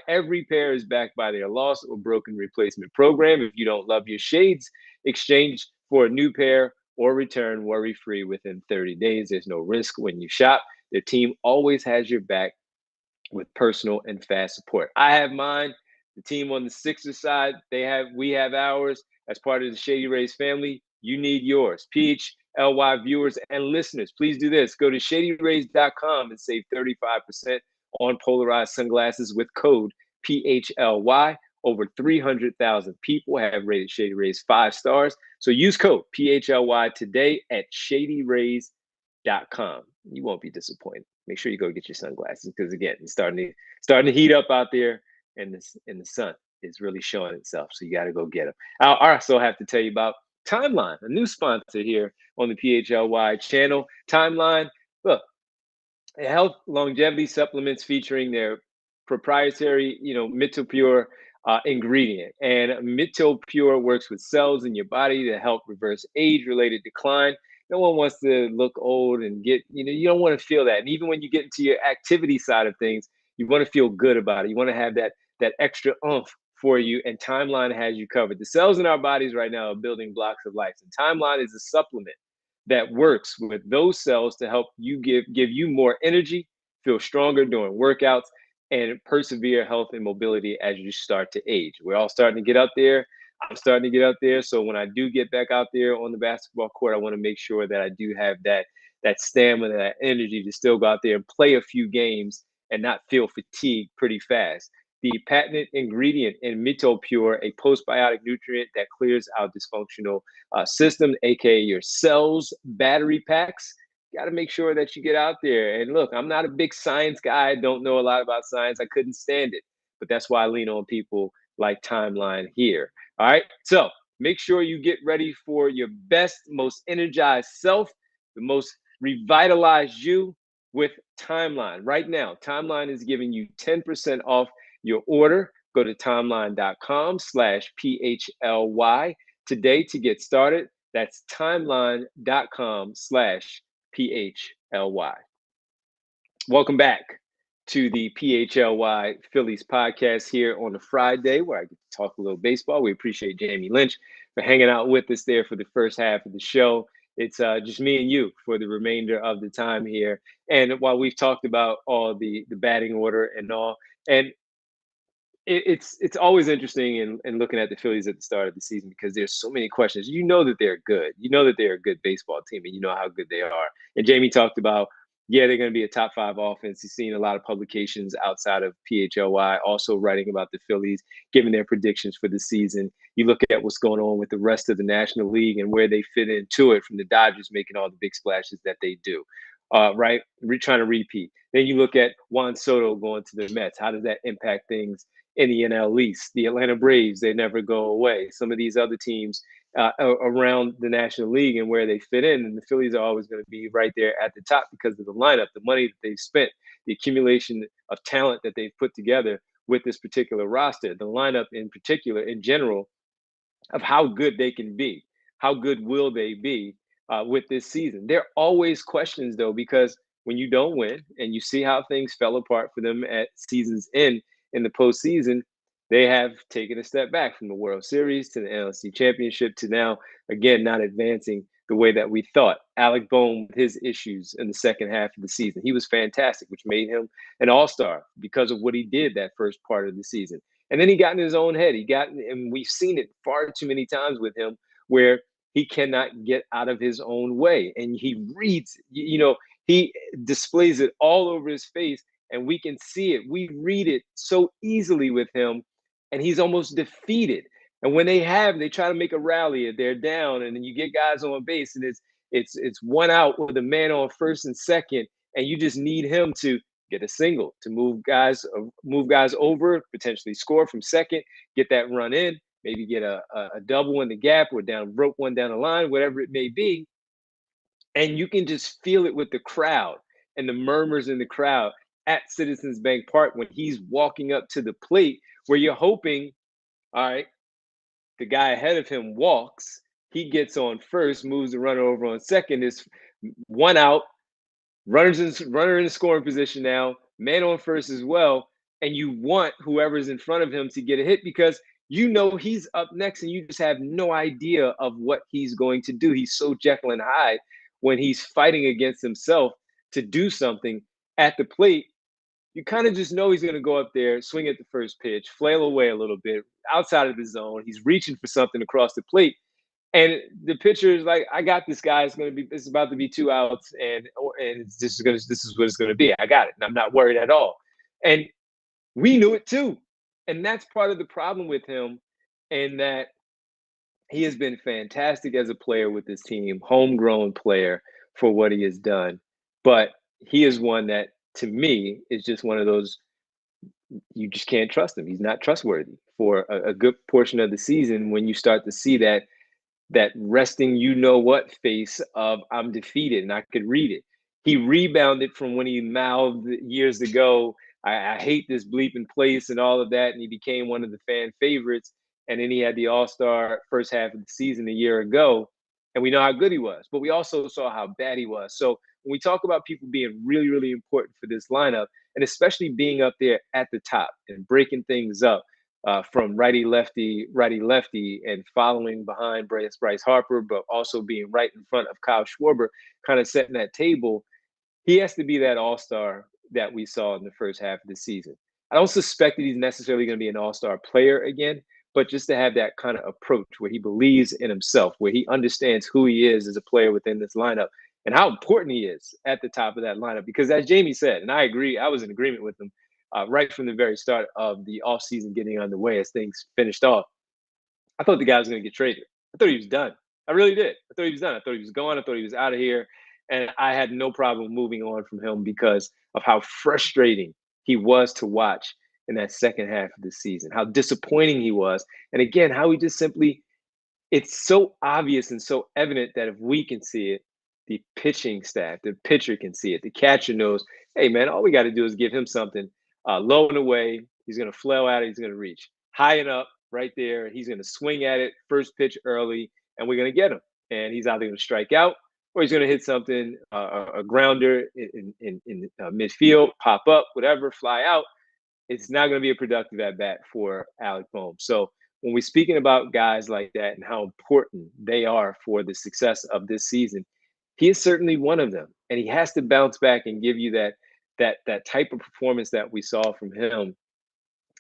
Every pair is backed by their lost or broken replacement program. If you don't love your shades, exchange for a new pair or return worry-free within 30 days. There's no risk when you shop. Their team always has your back with personal and fast support. I have mine. The team on the Sixers side, we have ours. As part of the Shady Rays family, you need yours. PHLY viewers and listeners, please do this. Go to shadyrays.com and save 35% on polarized sunglasses with code PHLY. Over 300,000 people have rated Shady Rays 5 stars. So use code PHLY today at shadyrays.com. You won't be disappointed. Make sure you go get your sunglasses because again, it's starting to heat up out there, and the sun is really showing itself. So you got to go get them. I also have to tell you about Timeline, a new sponsor here on the PHLY channel. Timeline, look, health longevity supplements featuring their proprietary, Mitopure ingredient. And Mitopure works with cells in your body to help reverse age-related decline. No one wants to look old and you don't want to feel that. And even when you get into your activity side of things, you want to feel good about it. You want to have that extra oomph for you. And Timeline has you covered. The cells in our bodies right now are building blocks of life. And Timeline is a supplement that works with those cells to help you give you more energy, feel stronger during workouts, and persevere health and mobility as you start to age. We're all starting to get up there. I'm starting to get up there. So when I do get back out there on the basketball court, I want to make sure that I do have that stamina, that energy to still go out there and play a few games and not feel fatigued pretty fast. The patented ingredient in Mitopure, a postbiotic nutrient that clears out dysfunctional system, aka your cells battery packs. got to make sure that you get out there. And look, I'm not a big science guy. I don't know a lot about science. I couldn't stand it. But that's why I lean on people like Timeline here. All right. So make sure you get ready for your best, most energized self, the most revitalized you with Timeline. Right now, Timeline is giving you 10% off your order. Go to timeline.com/PHLY today to get started. That's timeline.com/PHLY. Welcome back to the PHLY Phillies podcast here on a Friday where I get to talk a little baseball. We appreciate Jamie Lynch for hanging out with us there for the first half of the show. It's just me and you for the remainder of the time here. And while we've talked about all the batting order and all, and it's always interesting in looking at the Phillies at the start of the season because there's so many questions. You know that they're good. You know that they're a good baseball team, and you know how good they are. And Jamie talked about, yeah, they're going to be a top 5 offense. He's seen a lot of publications outside of PHLY also writing about the Phillies, giving their predictions for the season. You look at what's going on with the rest of the National League and where they fit into it, from the Dodgers making all the big splashes that they do. Right? Trying to repeat. Then you look at Juan Soto going to the Mets. How does that impact things in the NL East? The Atlanta Braves, they never go away. Some of these other teams around the National League and where they fit in, and the Phillies are always going to be right there at the top because of the lineup, the money that they've spent, the accumulation of talent that they've put together with this particular roster, the lineup in particular, in general, of how good they can be. How good will they be with this season? There are always questions, though, because when you don't win and you see how things fell apart for them at season's end in the postseason, they have taken a step back from the World Series to the NLC Championship to now, again, not advancing the way that we thought. Alec Bohm, his issues in the second half of the season, he was fantastic, which made him an all-star because of what he did that first part of the season. And then he got in his own head. And we've seen it far too many times with him where he cannot get out of his own way. And he reads, he displays it all over his face, and we can see it. We read it so easily with him, and he's almost defeated. And when they try to make a rally, they're down, and then you get guys on base, and it's one out with a man on first and second, and you just need him to get a single to move guys over, potentially score from second, get that run in, maybe get a double in the gap or rope one down the line, whatever it may be. And you can just feel it with the crowd and the murmurs in the crowd at Citizens Bank Park when he's walking up to the plate, where you're hoping, all right, the guy ahead of him walks, he gets on first, moves the runner over on second, is one out, runner in scoring position now, man on first as well, and you want whoever's in front of him to get a hit because you know he's up next and you just have no idea of what he's going to do. He's so Jekyll and Hyde when he's fighting against himself to do something at the plate. You kind of just know he's going to go up there, swing at the first pitch, flail away a little bit outside of the zone. He's reaching for something across the plate. And the pitcher is like, "I got this guy. It's about to be 2 outs, and this is what it's gonna be. I got it, and I'm not worried at all." And we knew it too, and that's part of the problem with him, and that he has been fantastic as a player with this team, homegrown player for what he has done. But he is one that, to me, is just one of those, you just can't trust him. He's not trustworthy for a good portion of the season when you start to see that resting face of "I'm defeated," and I could read it. He rebounded from when he mouthed years ago, I hate this bleeping place and all of that, and he became one of the fan favorites. And then he had the All-Star first half of the season a year ago, and we know how good he was, but we also saw how bad he was. So when we talk about people being really, really important for this lineup, and especially being up there at the top and breaking things up, from righty lefty, and following behind Bryce Harper, but also being right in front of Kyle Schwarber, kind of setting that table. He has to be that all-star that we saw in the first half of the season. I don't suspect that he's necessarily going to be an all-star player again, but just to have that kind of approach where he believes in himself, where he understands who he is as a player within this lineup and how important he is at the top of that lineup. Because as Jamie said, and I agree, I was in agreement with him, right from the very start of the offseason getting underway as things finished off, I thought the guy was going to get traded. I thought he was done. I really did. I thought he was done. I thought he was gone. I thought he was out of here. And I had no problem moving on from him because of how frustrating he was to watch in that second half of the season, how disappointing he was. And again, how he just simply, it's so obvious and so evident that if we can see it, the pitching staff, the pitcher can see it, the catcher knows, hey, man, all we got to do is give him something low and away. He's going to flail at it. He's going to reach high and up right there. He's going to swing at it first pitch early, and we're going to get him. And he's either going to strike out or he's going to hit something, a grounder in midfield, pop up, whatever, fly out. It's not going to be a productive at bat for Alec Bohm. So when we're speaking about guys like that and how important they are for the success of this season, he is certainly one of them, and he has to bounce back and give you that type of performance that we saw from him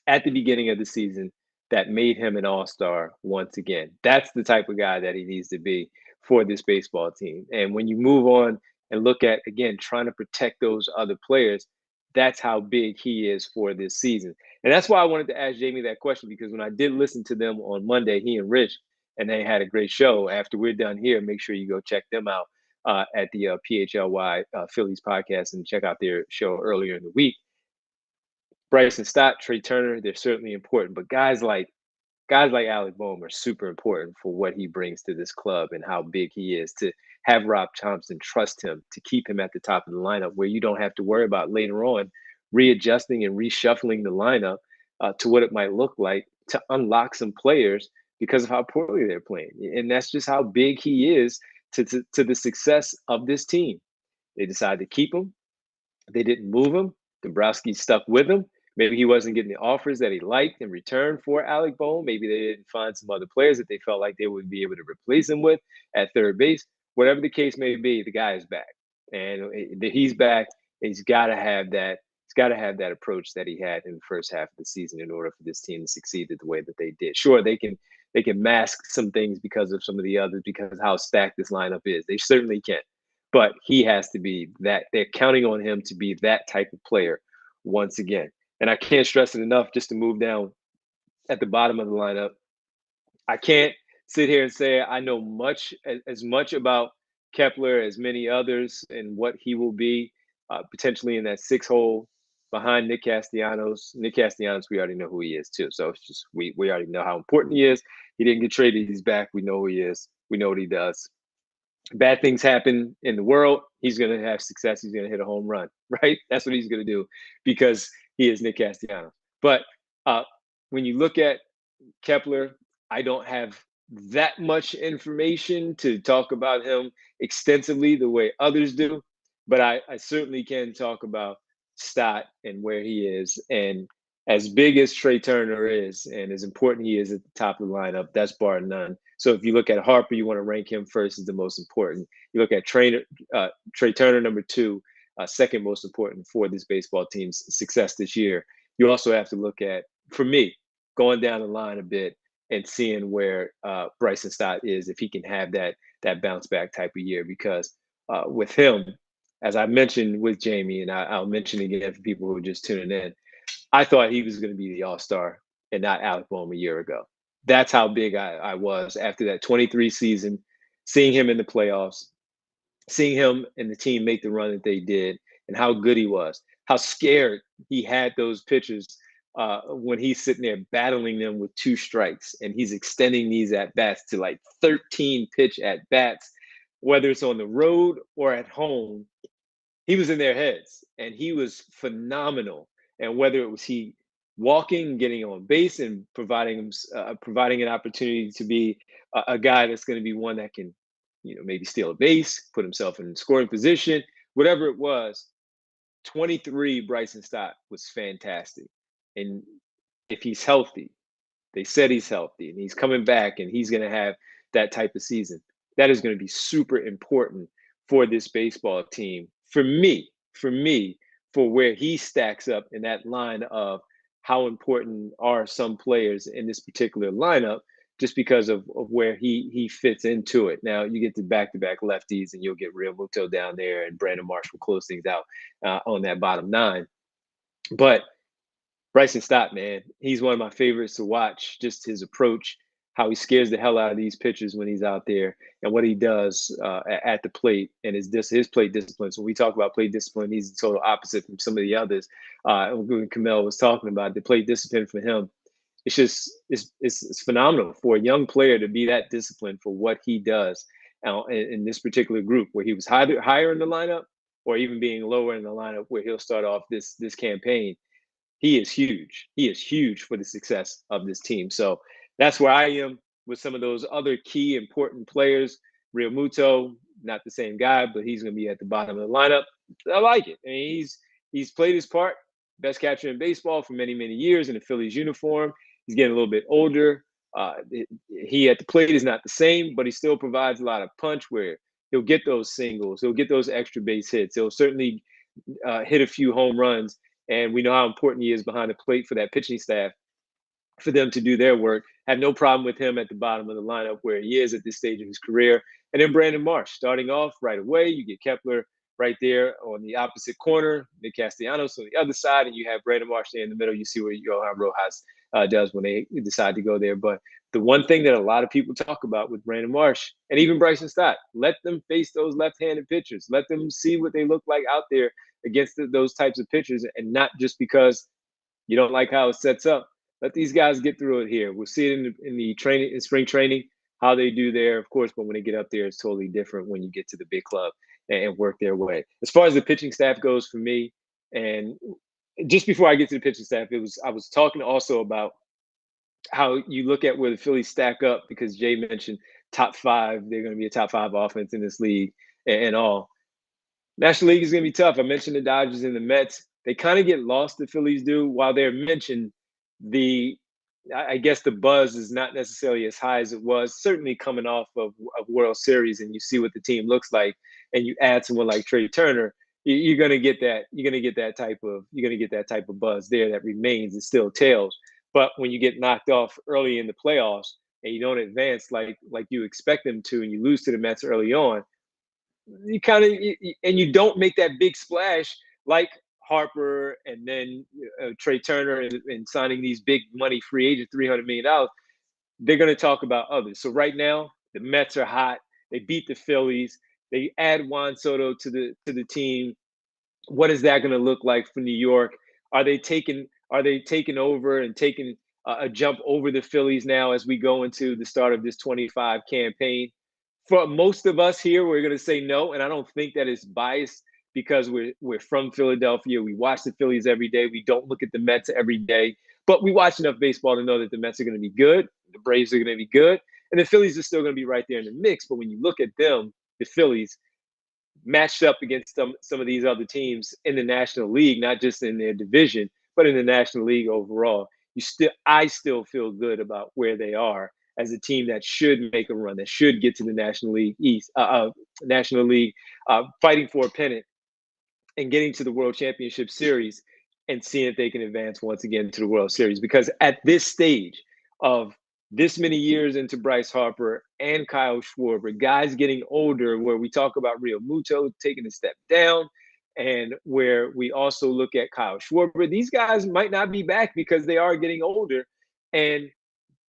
at the beginning of the season that made him an all-star once again. That's the type of guy that he needs to be for this baseball team. And when you move on and look at, again, trying to protect those other players, that's how big he is for this season. And that's why I wanted to ask Jamie that question, because when I did listen to them on Monday, he and Rich, and they had a great show. After we're done here, make sure you go check them out at the PHLY Phillies podcast and check out their show earlier in the week. Bryson Stott, Trey Turner, they're certainly important, but guys like Alec Bohm are super important for what he brings to this club and how big he is. To have Rob Thompson trust him to keep him at the top of the lineup, where you don't have to worry about later on readjusting and reshuffling the lineup to what it might look like to unlock some players because of how poorly they're playing. And that's just how big he is to the success of this team. They decided to keep him. They didn't move him. Dombrowski stuck with him. Maybe he wasn't getting the offers that he liked in return for Alec Bohm. Maybe they didn't find some other players that they felt like they would be able to replace him with at third base. Whatever the case may be, the guy is back, and he's back. He's got to have that. He's got to have that approach that he had in the first half of the season in order for this team to succeed the way that they did. Sure, they can mask some things because of some of the others, because of how stacked this lineup is. They certainly can, but he has to be that. They're counting on him to be that type of player once again. And I can't stress it enough, just to move down at the bottom of the lineup. I can't sit here and say I know as much about Kepler as many others and what he will be potentially in that six hole behind Nick Castellanos. Nick Castellanos, we already know who he is too. So it's just we already know how important he is. He didn't get traded. He's back. We know who he is. We know what he does. Bad things happen in the world. He's going to have success. He's going to hit a home run, right? That's what he's going to do because he is Nick Castellanos. But when you look at Kepler, I don't have that much information to talk about him extensively the way others do, but I certainly can talk about Stott and where he is. And as big as Trey Turner is and as important he is at the top of the lineup, that's bar none. So if you look at Harper, you want to rank him first as the most important. You look at Trey Turner, number two, second most important for this baseball team's success this year. You also have to look at, for me, going down the line a bit and seeing where Bryson Stott is, if he can have that bounce back type of year. Because with him, as I mentioned with Jamie, and I'll mention again for people who are just tuning in, I thought he was going to be the all-star and not Alec Bohm a year ago. That's how big I was after that 23 season, seeing him in the playoffs, seeing him and the team make the run that they did, and how good he was, how scared he had those pitchers when he's sitting there battling them with two strikes, and he's extending these at bats to like 13 pitch at bats, whether it's on the road or at home. He was in their heads, and he was phenomenal. And whether it was he walking, getting on base, and providing an opportunity to be a guy that's going to be one that can, maybe steal a base, put himself in scoring position, whatever it was. 23 Bryson Stott was fantastic. And if he's healthy, they said he's healthy and he's coming back and he's going to have that type of season, that is going to be super important for this baseball team. For me, for where he stacks up in that line of how important are some players in this particular lineup, just because of where he fits into it. Now you get to back-to-back lefties, and you'll get Real Muto down there, and Brandon Marsh will close things out on that bottom nine. But Bryson Stott, man, he's one of my favorites to watch. Just his approach, how he scares the hell out of these pitchers when he's out there, and what he does at the plate, and his plate discipline. So when we talk about plate discipline, he's the total opposite from some of the others. When Kamel was talking about the plate discipline for him, it's just it's phenomenal for a young player to be that disciplined for what he does in this particular group, where he was higher in the lineup or even being lower in the lineup where he'll start off this campaign. He is huge. He is huge for the success of this team. So that's where I am with some of those other key important players. Real Muto, not the same guy, but he's going to be at the bottom of the lineup. I like it. I mean, he's played his part. Best catcher in baseball for many, many years in the Phillies uniform. He's getting a little bit older. He at the plate is not the same, but he still provides a lot of punch where he'll get those singles. He'll get those extra base hits. He'll certainly hit a few home runs. And we know how important he is behind the plate for that pitching staff, for them to do their work. Have no problem with him at the bottom of the lineup where he is at this stage of his career. And then Brandon Marsh starting off right away. You get Kepler right there on the opposite corner, Nick Castellanos on the other side, and you have Brandon Marsh there in the middle. You see what Johan Rojas does when they decide to go there. But the one thing that a lot of people talk about with Brandon Marsh and even Bryson Stott, let them face those left-handed pitchers. Let them see what they look like out there against those types of pitchers, and not just because you don't like how it sets up. Let these guys get through it here. We'll see it in the training, in spring training, how they do there, of course, but when they get up there, it's totally different when you get to the big club and work their way. As far as the pitching staff goes for me, and just before I get to the pitching staff, I was talking also about how you look at where the Phillies stack up, because Jay mentioned top five. They're going to be a top five offense in this league and all. National League is going to be tough. I mentioned the Dodgers and the Mets. They kind of get lost, the Phillies do, while they're mentioned. I guess the buzz is not necessarily as high as it was, certainly coming off of World Series, and you see what the team looks like, and you add someone like Trey Turner, you're going to get that. You're going to get that type of buzz there that remains and still tails. But when you get knocked off early in the playoffs and you don't advance like you expect them to, and you lose to the Mets early on, you kind of and you don't make that big splash like Harper and then Trey Turner and signing these big money free agent $300 million. They're going to talk about others. So right now the Mets are hot. They beat the Phillies. They add Juan Soto to the team. What is that going to look like for New York? Are they taking over and taking a jump over the Phillies now as we go into the start of this 25 campaign? For most of us here, we're going to say no, and I don't think that is biased because we're from Philadelphia. We watch the Phillies every day. We don't look at the Mets every day, but we watch enough baseball to know that the Mets are going to be good, the Braves are going to be good, and the Phillies are still going to be right there in the mix. But when you look at them, the Phillies matched up against some of these other teams in the National League, not just in their division, but in the National League overall, I still feel good about where they are as a team that should make a run, that should get to the National League East, National League, fighting for a pennant and getting to the World Championship Series and seeing if they can advance once again to the World Series. Because at this stage of this many years into Bryce Harper and Kyle Schwarber, guys getting older, where we talk about Real Muto taking a step down, and where we also look at Kyle Schwarber, these guys might not be back because they are getting older. And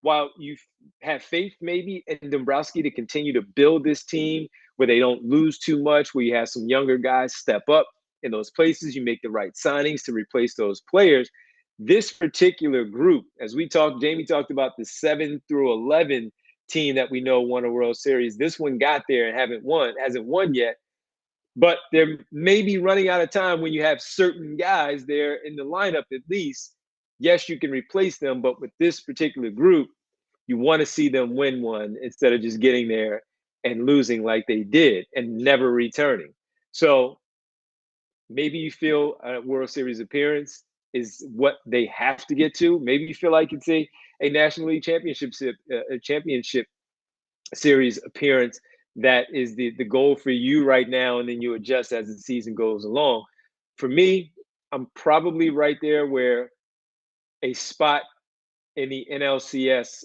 while you have faith maybe in Dombrowski to continue to build this team where they don't lose too much, where you have some younger guys step up in those places, you make the right signings to replace those players. This particular group, as Jamie talked about the 7 through 11 team that we know won a World Series. This one got there and hasn't won yet. But they're maybe running out of time when you have certain guys there in the lineup at least. Yes, you can replace them, but with this particular group, you want to see them win one instead of just getting there and losing like they did and never returning. So maybe you feel a World Series appearance is what they have to get to. Maybe you feel like it's a National League Championship Series appearance that is the goal for you right now, and then you adjust as the season goes along. For me, I'm probably right there where a spot in the NLCS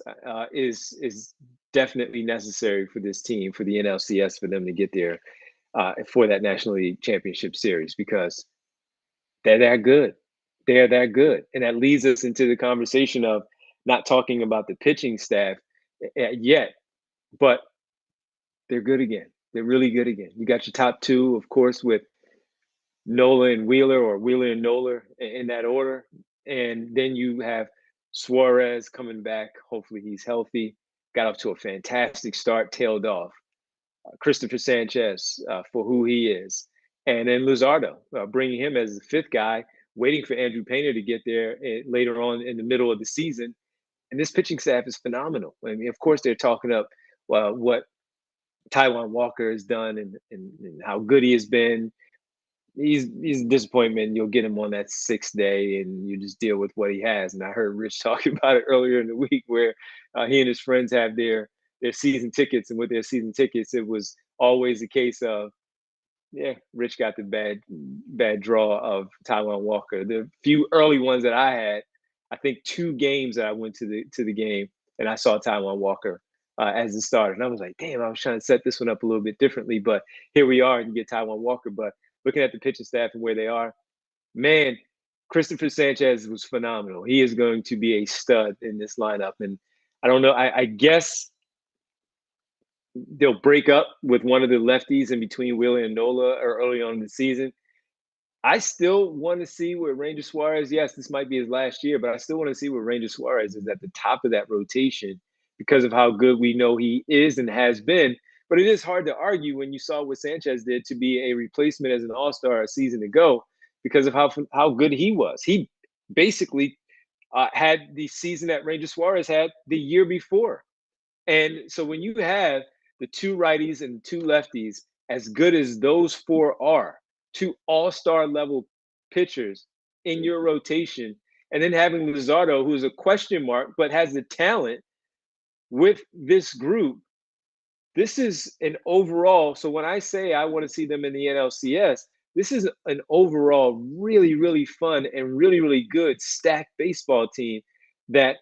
is definitely necessary for this team, for the NLCS, for them to get there for that National League Championship Series, because they're that good. They're that good. And that leads us into the conversation of not talking about the pitching staff yet, but they're good again. They're really good again. You got your top two, of course, with Nola and Wheeler, or Wheeler and Nola in that order. And then you have Suarez coming back. Hopefully he's healthy. Got off to a fantastic start, tailed off. Christopher Sanchez for who he is. And then Luzardo, bringing him as the fifth guy, waiting for Andrew Painter to get there later on in the middle of the season. And this pitching staff is phenomenal. I mean, of course, they're talking up what Taijuan Walker has done and how good he has been. He's a disappointment. You'll get him on that sixth day, and you just deal with what he has. And I heard Rich talking about it earlier in the week, where he and his friends have their season tickets, and with their season tickets, it was always a case of, yeah, Rich got the bad draw of Taijuan Walker. The few early ones that I had, I think 2 games that I went to the game, and I saw Taijuan Walker as the starter, and I was like, damn, I was trying to set this one up a little bit differently, but here we are, and you get Taijuan Walker. But looking at the pitching staff and where they are, man, Christopher Sanchez was phenomenal. He is going to be a stud in this lineup, and I don't know. I guess they'll break up with one of the lefties in between Wheeler and Nola or early on in the season. I still want to see where Ranger Suarez, yes, this might be his last year, but I still want to see where Ranger Suarez is at the top of that rotation because of how good we know he is and has been. But it is hard to argue when you saw what Sanchez did to be a replacement as an all-star a season ago because of how good he was. He basically had the season that Ranger Suarez had the year before. And so when you have the 2 righties and 2 lefties, as good as those 4 are, 2 all-star level pitchers in your rotation, and then having Luzardo, who's a question mark, but has the talent with this group, this is an overall. So when I say I want to see them in the NLCS, this is an overall really, really fun and really, really good stacked baseball team that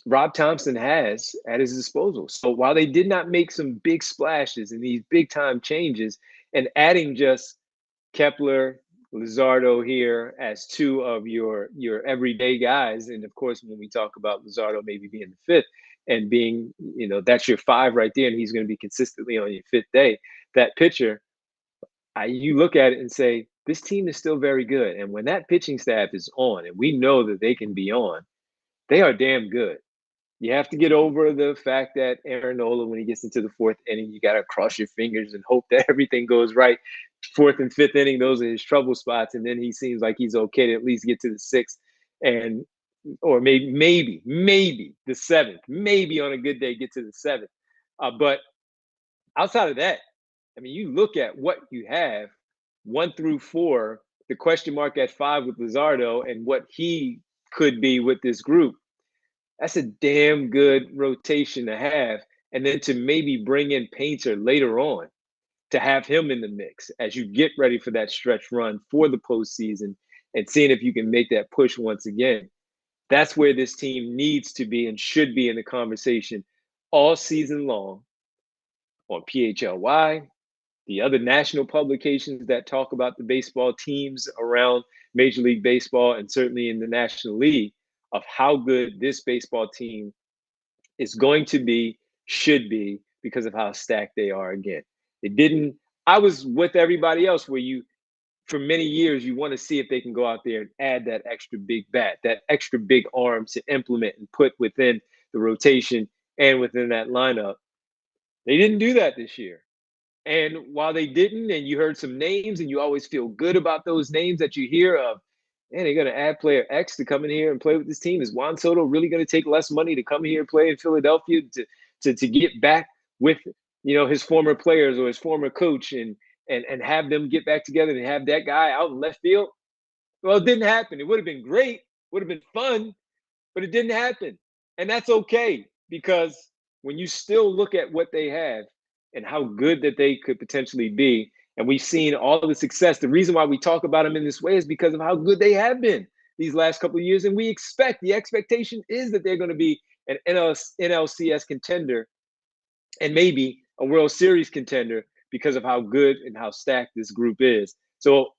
Rob Thompson has at his disposal. So while they did not make some big splashes and these big time changes, and adding just Kepler, Luzardo here as 2 of your everyday guys, and of course when we talk about Luzardo maybe being the 5th and being, that's your 5 right there, and he's going to be consistently on your 5th day. That pitcher, you look at it and say, this team is still very good. And when that pitching staff is on, and we know that they can be on, they are damn good. You have to get over the fact that Aaron Nola, when he gets into the 4th inning, you got to cross your fingers and hope that everything goes right. 4th and 5th inning, those are his trouble spots. And then he seems like he's okay to at least get to the 6th, and or maybe the 7th, maybe on a good day get to the 7th. But outside of that, I mean, you look at what you have, 1 through 4, the question mark at 5 with Luzardo and what he could be with this group. That's a damn good rotation to have. And then to maybe bring in Painter later on, to have him in the mix as you get ready for that stretch run for the postseason and seeing if you can make that push once again. That's where this team needs to be and should be in the conversation all season long on PHLY, the other national publications that talk about the baseball teams around Major League Baseball, and certainly in the National League, of how good this baseball team is going to be, should be, because of how stacked they are again. I was with everybody else where for many years, you want to see if they can go out there and add that extra big bat, that extra big arm to implement and put within the rotation and within that lineup. They didn't do that this year. And while they didn't, and you heard some names, and you always feel good about those names that you hear of, man, they're going to add player X to come in here and play with this team. Is Juan Soto really going to take less money to come here and play in Philadelphia to get back with his former players or his former coach and have them get back together and have that guy out in left field? Well, it didn't happen. It would have been great, would have been fun, but it didn't happen. And that's okay, because when you still look at what they have and how good that they could potentially be, and we've seen all of the success, the reason why we talk about them in this way is because of how good they have been these last couple of years. And the expectation is that they're going to be an NLCS contender and maybe a World Series contender because of how good and how stacked this group is. So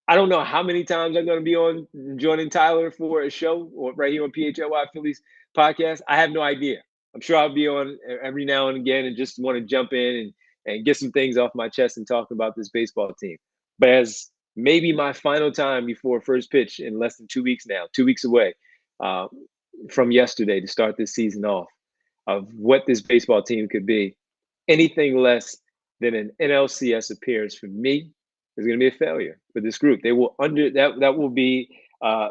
I don't know how many times I'm going to be joining Tyler for a show or right here on PHLY Phillies podcast. I have no idea. I'm sure I'll be on every now and again and just want to jump in and get some things off my chest and talk about this baseball team. But as maybe my final time before first pitch in less than 2 weeks now, 2 weeks away uh, from yesterday to start this season off, of what this baseball team could be, anything less than an NLCS appearance for me is going to be a failure for this group. They will that will be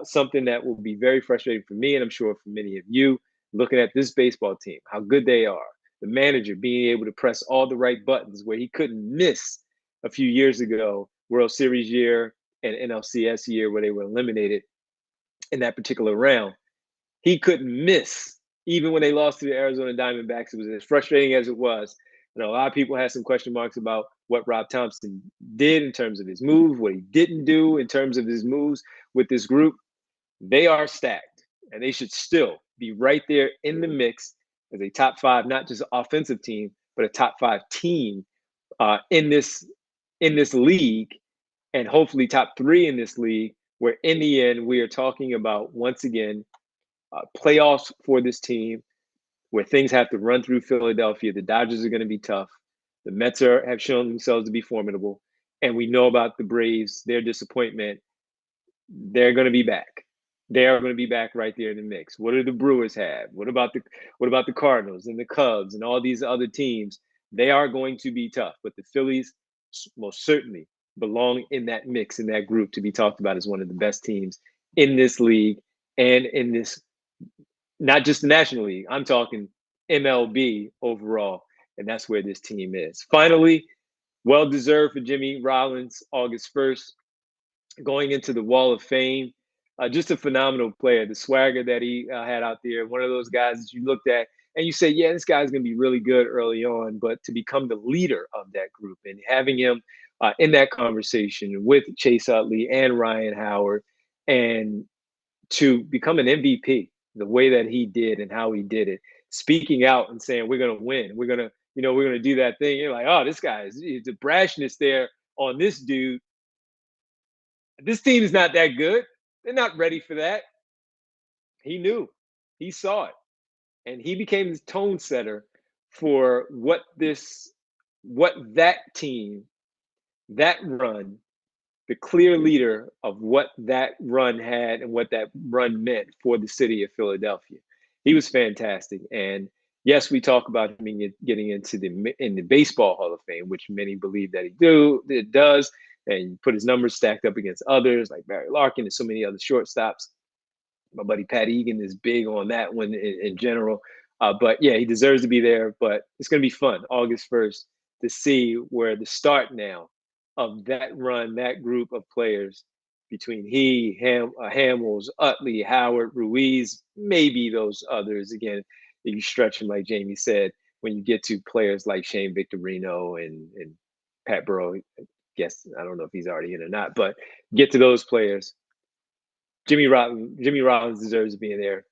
something that will be very frustrating for me, and I'm sure for many of you looking at this baseball team, how good they are. The manager being able to press all the right buttons where he couldn't miss a few years ago, World Series year and NLCS year where they were eliminated in that particular round. He couldn't miss even when they lost to the Arizona Diamondbacks. It was as frustrating as it was. You know, a lot of people had some question marks about what Rob Thompson did in terms of his moves, what he didn't do in terms of his moves with this group. They are stacked, and they should still be right there in the mix as a top five, not just offensive team, but a top five team in this league, and hopefully top three in this league. Where in the end we are talking about once again playoffs for this team, where things have to run through Philadelphia. The Dodgers are going to be tough. The Mets have shown themselves to be formidable, and we know about the Braves, their disappointment. They're going to be back. They are going to be back right there in the mix. What do the Brewers have? What about the Cardinals and the Cubs and all these other teams? They are going to be tough, but the Phillies most certainly belong in that mix, in that group, to be talked about as one of the best teams in this league and in this, not just the National League. I'm talking MLB overall, and that's where this team is. Finally, well deserved for Jimmy Rollins, August 1st, going into the Wall of Fame. Just a phenomenal player. The swagger that he had out there, one of those guys that you looked at and you say, yeah, this guy's going to be really good early on, but to become the leader of that group and having him in that conversation with Chase Utley and Ryan Howard, and to become an MVP the way that he did and how he did it, speaking out and saying, we're going to win. We're going to, we're going to do that thing. You're like, oh, this guy is the brashness there on this dude. This team is not that good. They're not ready for that. He knew, he saw it, and he became the tone setter for what that team, that run, the clear leader of what that run had and what that run meant for the city of Philadelphia. He was fantastic. And yes, we talk about him getting into the Baseball Hall of Fame, which many believe that it does, and put his numbers stacked up against others like Barry Larkin and so many other shortstops. My buddy Pat Egan is big on that one in general. But yeah, he deserves to be there. But it's going to be fun, August 1st, to see where the start now of that run, that group of players between Hamels, Utley, Howard, Ruiz, maybe those others. Again, if you stretch them, like Jamie said, when you get to players like Shane Victorino and Pat Burrow, I don't know if he's already in or not, but get to those players. Jimmy Rollins deserves to be in there.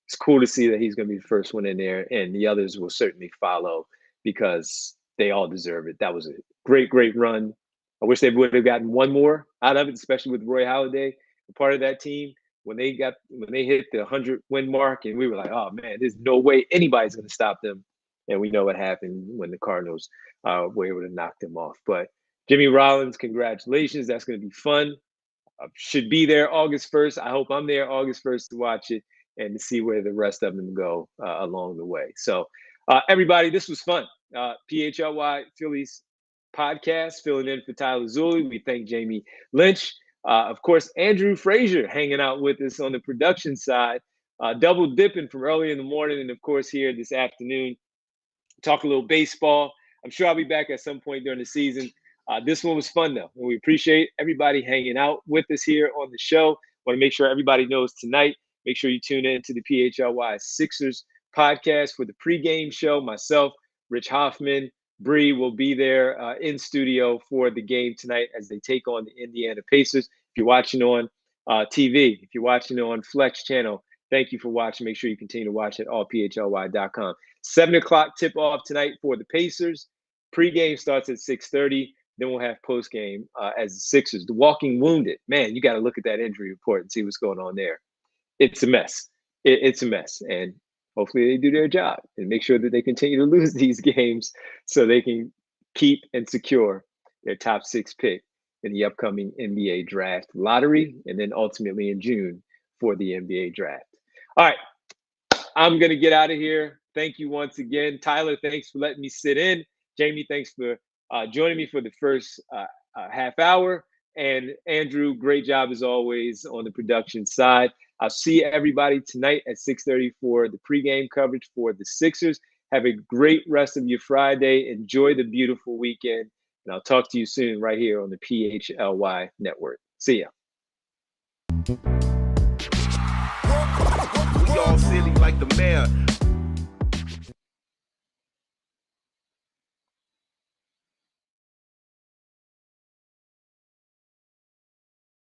It's cool to see that he's going to be the first one in there, and the others will certainly follow because they all deserve it. That was a great, great run. I wish they would have gotten one more out of it, especially with Roy Halladay, part of that team. When they hit the 100-win mark, and we were like, oh man, there's no way anybody's going to stop them. And we know what happened when the Cardinals were able to knock them off. But Jimmy Rollins, congratulations. That's going to be fun. Should be there August 1st. I hope I'm there August 1st to watch it and to see where the rest of them go along the way. So, everybody, this was fun. PHLY Phillies podcast, filling in for Tyler Zulli. We thank Jamie Lynch. Of course, Andrew Frazier hanging out with us on the production side, double dipping from early in the morning and, of course, here this afternoon. Talk a little baseball. I'm sure I'll be back at some point during the season. This one was fun, though. And we appreciate everybody hanging out with us here on the show. Want to make sure everybody knows tonight. Make sure you tune in to the PHLY Sixers podcast for the pregame show. Myself, Rich Hoffman, Bree will be there in studio for the game tonight as they take on the Indiana Pacers. If you're watching on TV, if you're watching on Flex Channel, thank you for watching. Make sure you continue to watch at allphly.com. 7 o'clock tip-off tonight for the Pacers. Pre-game starts at 6:30. Then we'll have post-game as the Sixers. The walking wounded. Man, you got to look at that injury report and see what's going on there. It's a mess. It's a mess. And hopefully they do their job and make sure that they continue to lose these games so they can keep and secure their top 6 pick in the upcoming NBA draft lottery, and then ultimately in June for the NBA draft. All right, I'm going to get out of here. Thank you once again. Tyler, thanks for letting me sit in. Jamie, thanks for joining me for the first half hour. And Andrew, great job as always on the production side. I'll see everybody tonight at 6:30 for the pregame coverage for the Sixers. Have a great rest of your Friday. Enjoy the beautiful weekend. And I'll talk to you soon right here on the PHLY network. See ya. We all silly like the mayor.